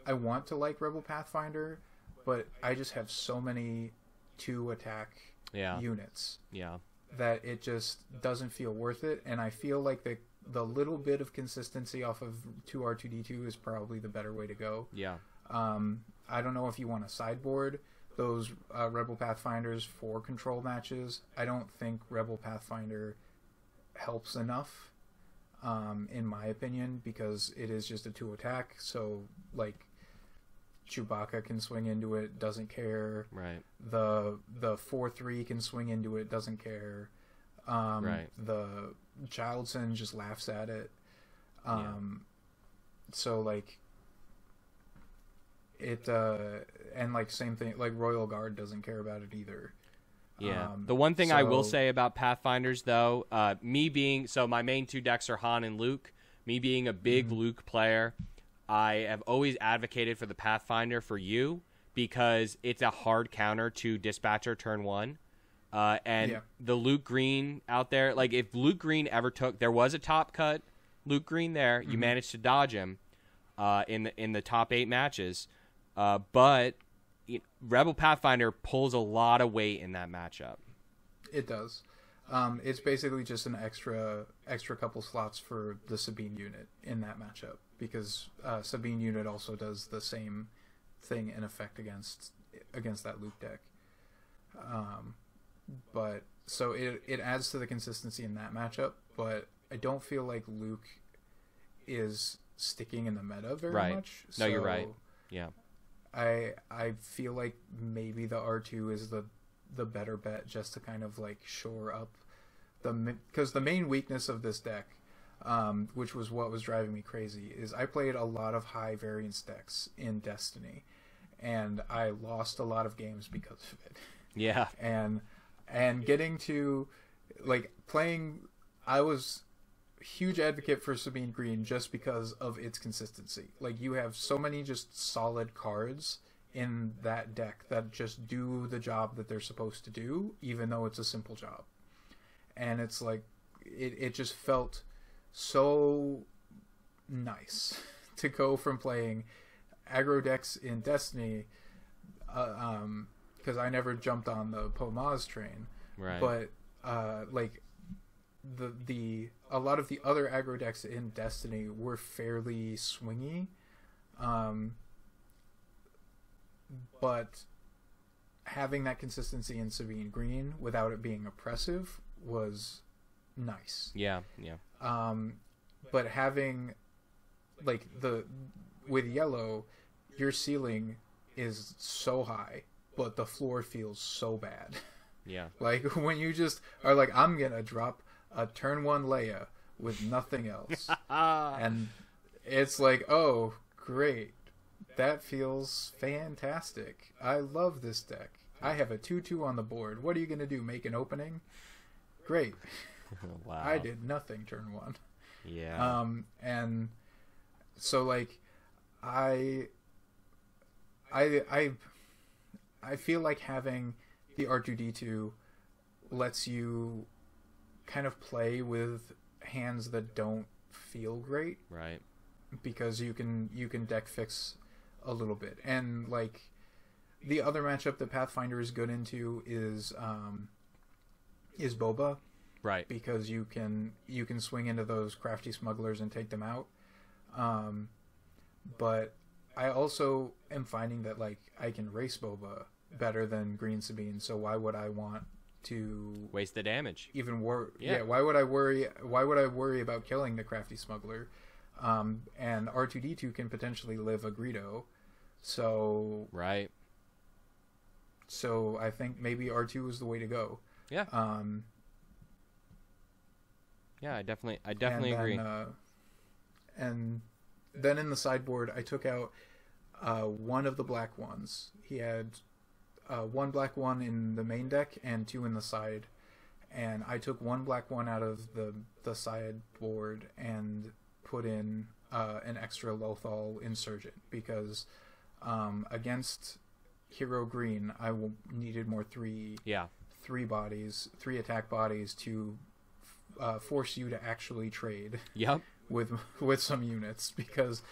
want to like Rebel Pathfinder, but I just have so many 2 attack units that it just doesn't feel worth it. And I feel like the little bit of consistency off of 2 R2D2 is probably the better way to go. Yeah. I don't know if you want to sideboard those Rebel Pathfinders for control matches. I don't think Rebel Pathfinder helps enough. In my opinion, because it is just a 2 attack, so like Chewbacca can swing into it, doesn't care. Right. The 4/3 can swing into it, doesn't care. Right. The Childson just laughs at it. So like it and like same thing, like Royal Guard doesn't care about it either. Yeah. The one thing I will say about Pathfinders, though, my main 2 decks are Han and Luke. Me being a big Luke player, I have always advocated for the Pathfinder for you because it's a hard counter to Dispatcher turn 1. The Luke Green out there, like if Luke Green ever there was a top cut Luke Green there, you managed to dodge him in the top 8 matches, but Rebel Pathfinder pulls a lot of weight in that matchup. It does. It's basically just an extra couple slots for the Sabine unit in that matchup because Sabine unit also does the same thing in effect against that Luke deck. But so it adds to the consistency in that matchup, but I don't feel like Luke is sticking in the meta very much. No, you're right. Yeah. I feel like maybe the R2 is the better bet just to kind of like shore up because the main weakness of this deck, which was what was driving me crazy, is I played a lot of high variance decks in Destiny, and I lost a lot of games because of it. Yeah. And getting to like playing, I was huge advocate for Sabine Green just because of its consistency. Like you have so many just solid cards in that deck that just do the job that they're supposed to do, even though it's a simple job. And it's like it just felt so nice to go from playing aggro decks in Destiny, because I never jumped on the Pomaz train, right? But like a lot of the other aggro decks in Destiny were fairly swingy, but having that consistency in Sabine Green without it being oppressive was nice. Yeah. But having like with Yellow, your ceiling is so high, but the floor feels so bad. Yeah. Like, when you just are like, I'm going to drop a turn 1 Leia with nothing else. And it's like, oh, great. That feels fantastic. I love this deck. I have a 2/2 on the board. What are you going to do? Make an opening? Great. Wow. I did nothing turn 1. Yeah. And so, like, I feel like having the R2-D2 lets you kind of play with hands that don't feel great, Right. because you can deck fix a little bit. And like, the other matchup that Pathfinder is good into is Boba, Right. because you can swing into those crafty smugglers and take them out. But I also am finding that, like, I can race Boba better than Green Sabine, so why would I want to Waste the damage. even worry? Yeah. Why would I worry about killing the crafty smuggler? And R2-D2 can potentially live a Greedo, so Right. so I think maybe R2 is the way to go. Yeah. Yeah, I definitely and agree. And then in the sideboard, I took out one of the black ones. He had one black one in the main deck and 2 in the side. And I took one black one out of the sideboard and put in an extra Lothal Insurgent, because against Hero Green, I needed more 3 attack bodies to force you to actually trade. Yep. with some units, because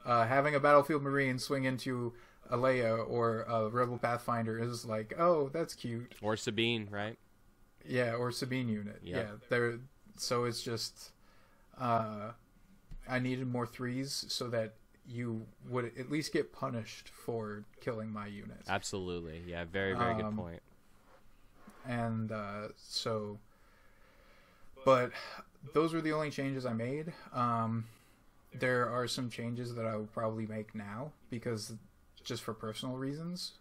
having a Battlefield Marine swing into a Leia or a Rebel Pathfinder is like, oh, that's cute. Or Sabine, right? Yeah, or Sabine unit. Yep. Yeah, so it's just I needed more 3s so that you would at least get punished for killing my unit. Absolutely. Yeah, very, very good point. And so, but those were the only changes I made. There are some changes that I will probably make now, because just for personal reasons.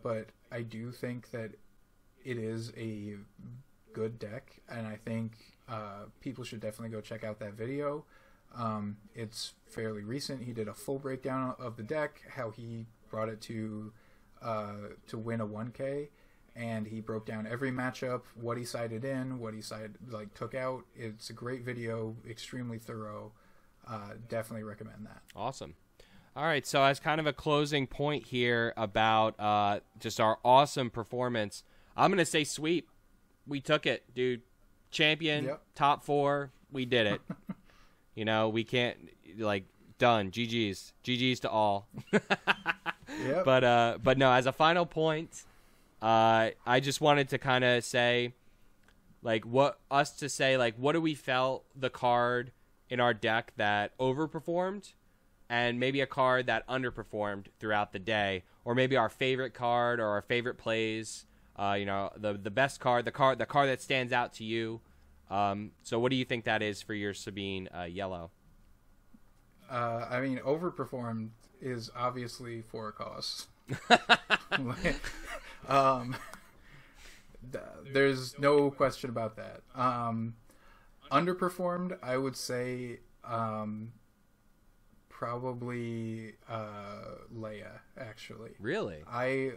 But I do think that it is a good deck, and I think people should definitely go check out that video. It's fairly recent. He did a full breakdown of the deck, how he brought it to win a 1K, and he broke down every matchup, what he sided in, what he took out. It's a great video, extremely thorough. Definitely recommend that. Awesome. All right, so as kind of a closing point here about just our awesome performance, I'm going to say sweep. We took it, dude. Champion, Yep. top 4, we did it. You know, we can't, like, done. GG's. GG's to all. Yep. But no, as a final point, I just wanted to kind of say, like, what do we felt the card in our deck that overperformed, and maybe a card that underperformed throughout the day, or maybe our favorite card or our favorite plays, the best card, the card that stands out to you. So what do you think that is for your Sabine Yellow? I mean, overperformed is obviously for a cause. There's no question about that. Underperformed, I would say, probably Leia, actually. Really? I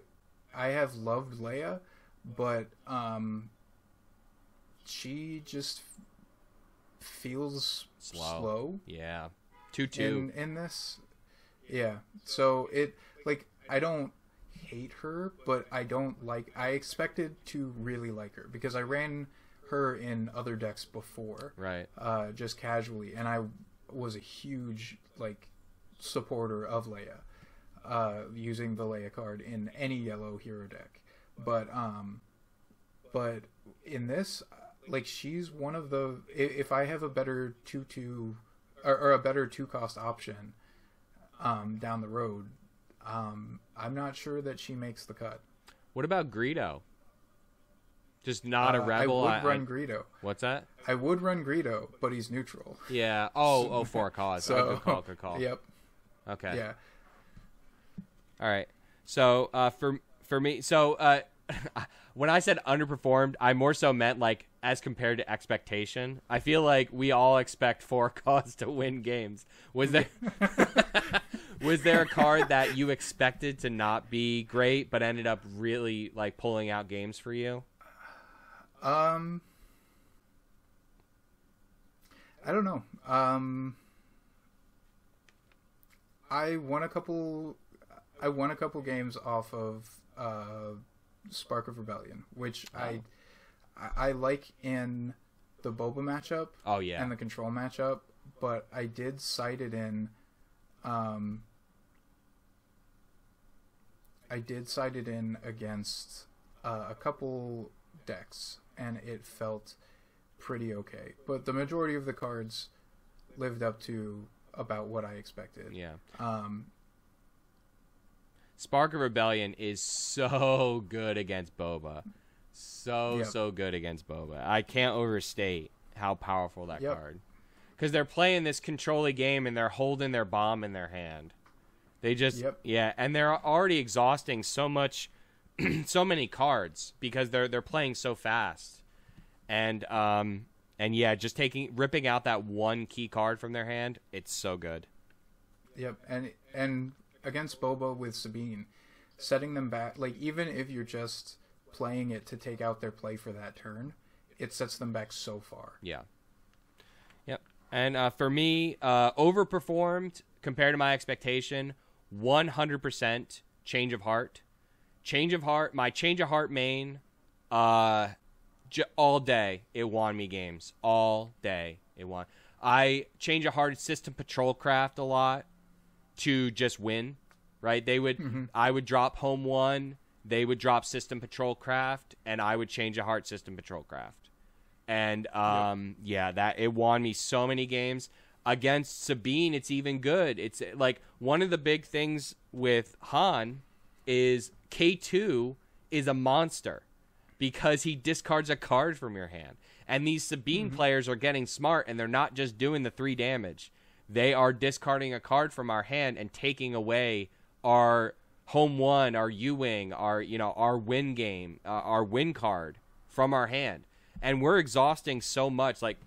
have loved Leia, but she just feels slow. Yeah. 2-2. In this. Yeah. So I don't hate her, but I expected to really like her, because I ran her in other decks before. Right. Just casually, and I was a huge supporter of Leia, using the Leia card in any yellow hero deck. But in this, she's one of the, if I have a better 2/2 or a better 2-cost option down the road, I'm not sure that she makes the cut. What about Greedo? Just not a rebel. I would run Greedo. What's that? I would run Greedo, but he's neutral. Yeah. Oh, for a cause. So, Good call. Yep. Okay. Yeah. All right. So for me, so when I said underperformed, I more so meant like as compared to expectation. I feel like we all expect 4 cards to win games. Was there was there a card that you expected to not be great but ended up really like pulling out games for you? I don't know. I won a couple games off of Spark of Rebellion, which I like in the Boba matchup. Oh yeah, and the Control matchup, but I did cite it in. I did cite it in against a couple decks, and it felt pretty okay. But the majority of the cards lived up to about what I expected. Yeah. Spark of Rebellion is so good against Boba. So good against Boba. I can't overstate how powerful that card. Because they're playing this control-y game and they're holding their bomb in their hand. They just and they're already exhausting so much, so many cards because they're playing so fast, and just ripping out that one key card from their hand. It's so good. Yep, and against Boba with Sabine, setting them back, like even if you're just playing it to take out their play for that turn, it sets them back so far. Yeah. Yep. And for me, overperformed compared to my expectation. 100% Change of Heart. My Change of Heart main, all day, it won me games. All day, it won. I Change of Heart System Patrol Craft a lot to just win, right? I would drop Home 1, they would drop System Patrol Craft, and I would Change of Heart System Patrol Craft. And, that it won me so many games. Against Sabine, it's even good. It's like one of the big things with Han is K2 is a monster because he discards a card from your hand. And these Sabine players are getting smart, and they're not just doing the 3 damage. They are discarding a card from our hand and taking away our Home 1, our U-Wing, our win game, our win card from our hand. And we're exhausting so much. Like,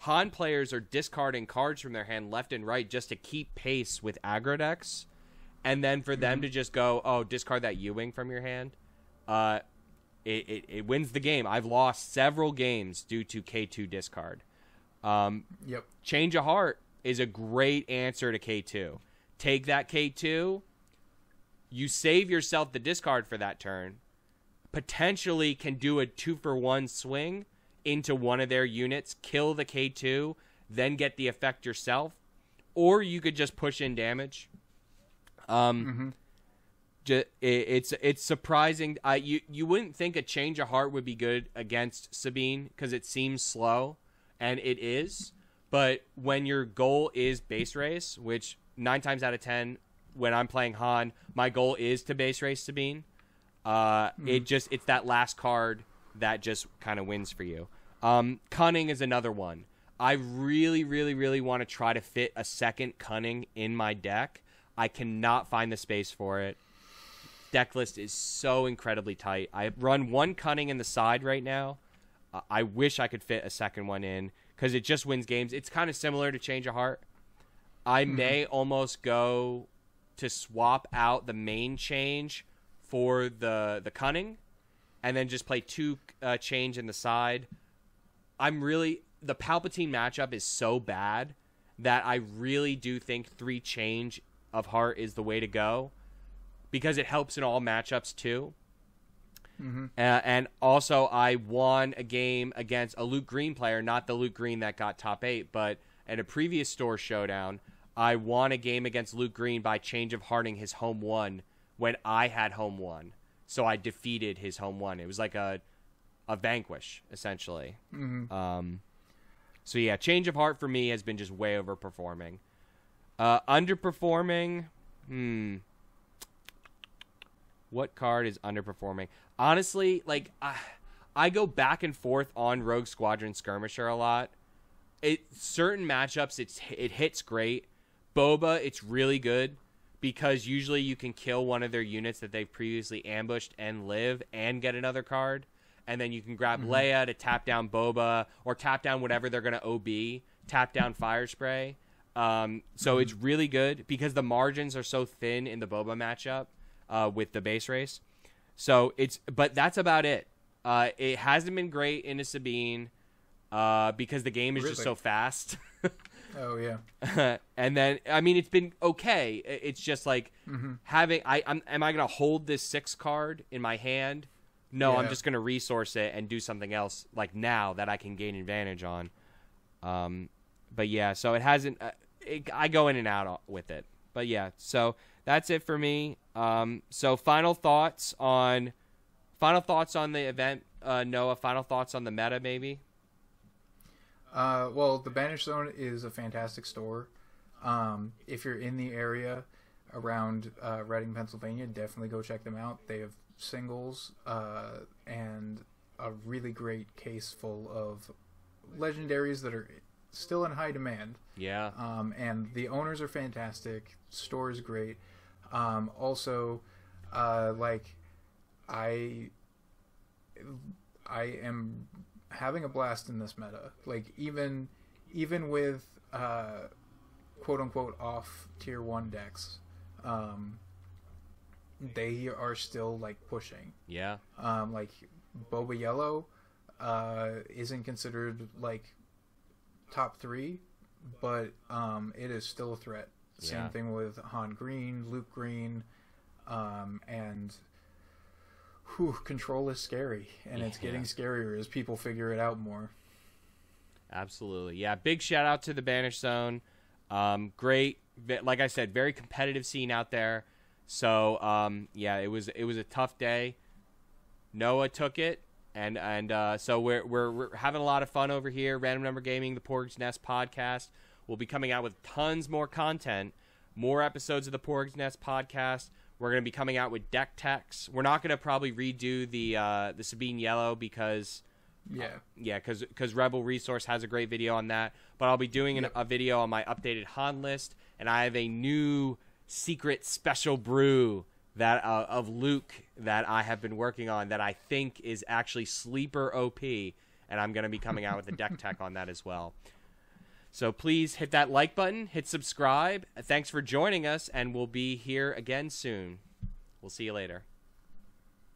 Han players are discarding cards from their hand left and right just to keep pace with aggro decks. And then for them to just go, discard that U-Wing from your hand, it wins the game. I've lost several games due to K2 discard. Change of Heart is a great answer to K2. Take that K2, you save yourself the discard for that turn, potentially can do a 2-for-1 swing into one of their units, kill the K2, then get the effect yourself, or you could just push in damage. It's surprising. You wouldn't think a Change of Heart would be good against Sabine because it seems slow, and it is. But when your goal is base race, which 9 times out of 10, when I'm playing Han, my goal is to base race Sabine. It's that last card that just kind of wins for you. Cunning is another one. I really, really, really want to try to fit a second Cunning in my deck. I cannot find the space for it. Deck list is so incredibly tight. I run 1 Cunning in the side right now. I wish I could fit a second one in because it just wins games. It's kind of similar to Change of Heart. I may almost go to swap out the main change for the Cunning and then just play 2 change in the side. The Palpatine matchup is so bad that I really do think 3 change of Heart is the way to go because it helps in all matchups too. And also I won a game against a Luke Green player, not the Luke Green that got top 8, but at a previous Store Showdown, I won a game against Luke Green by Change of Hearting his Home 1 when I had Home 1. So I defeated his Home 1. It was like a vanquish, essentially. So yeah, Change of Heart for me has been just way overperforming. Underperforming, what card is underperforming? Honestly, like I go back and forth on Rogue Squadron Skirmisher a lot. Certain matchups, it hits great. Boba, it's really good, because usually you can kill one of their units that they've previously ambushed and live and get another card. And then you can grab Leia to tap down Boba or tap down whatever they're going to OB, tap down Fire Spray. So it's really good because the margins are so thin in the Boba matchup with the base race. So but that's about it. It hasn't been great in a Sabine because the game is just so fast. Oh yeah. And then I mean it's been okay. It's just like having am I going to hold this 6 card in my hand? No, I'm just going to resource it and do something else like now that I can gain advantage on. But yeah, so it hasn't. I go in and out with it. But yeah, so that's it for me. So final thoughts on the event. Noah, final thoughts on the meta, maybe. Well, the Banish Zone is a fantastic store. If you're in the area around Reading, Pennsylvania, definitely go check them out. They have singles and a really great case full of legendaries that are still in high demand. Yeah. And the owners are fantastic. Store is great. Also, like I am having a blast in this meta. Like even with quote unquote off tier 1 decks, they are still like pushing. Yeah. Like Boba Yellow isn't considered like top 3, but it is still a threat. Same thing with Han Green, Luke Green, and control is scary, and it's getting scarier as people figure it out more. Absolutely. Yeah, big shout out to the Banish Zone. Great, like I said, very competitive scene out there. So yeah, it was a tough day. Noah took it, and so we're having a lot of fun over here. Random Number Gaming, the Porgs Nest podcast. We'll be coming out with tons more content, more episodes of the Porgs Nest podcast. We're going to be coming out with deck techs. We're not going to probably redo the Sabine Yellow because because Rebel Resource has a great video on that. But I'll be doing a video on my updated Han list, and I have a new secret special brew that of Luke that I have been working on that I think is actually sleeper OP, and I'm going to be coming out with a deck tech on that as well. So please hit that like button, hit subscribe. Thanks for joining us, and we'll be here again soon. We'll see you later.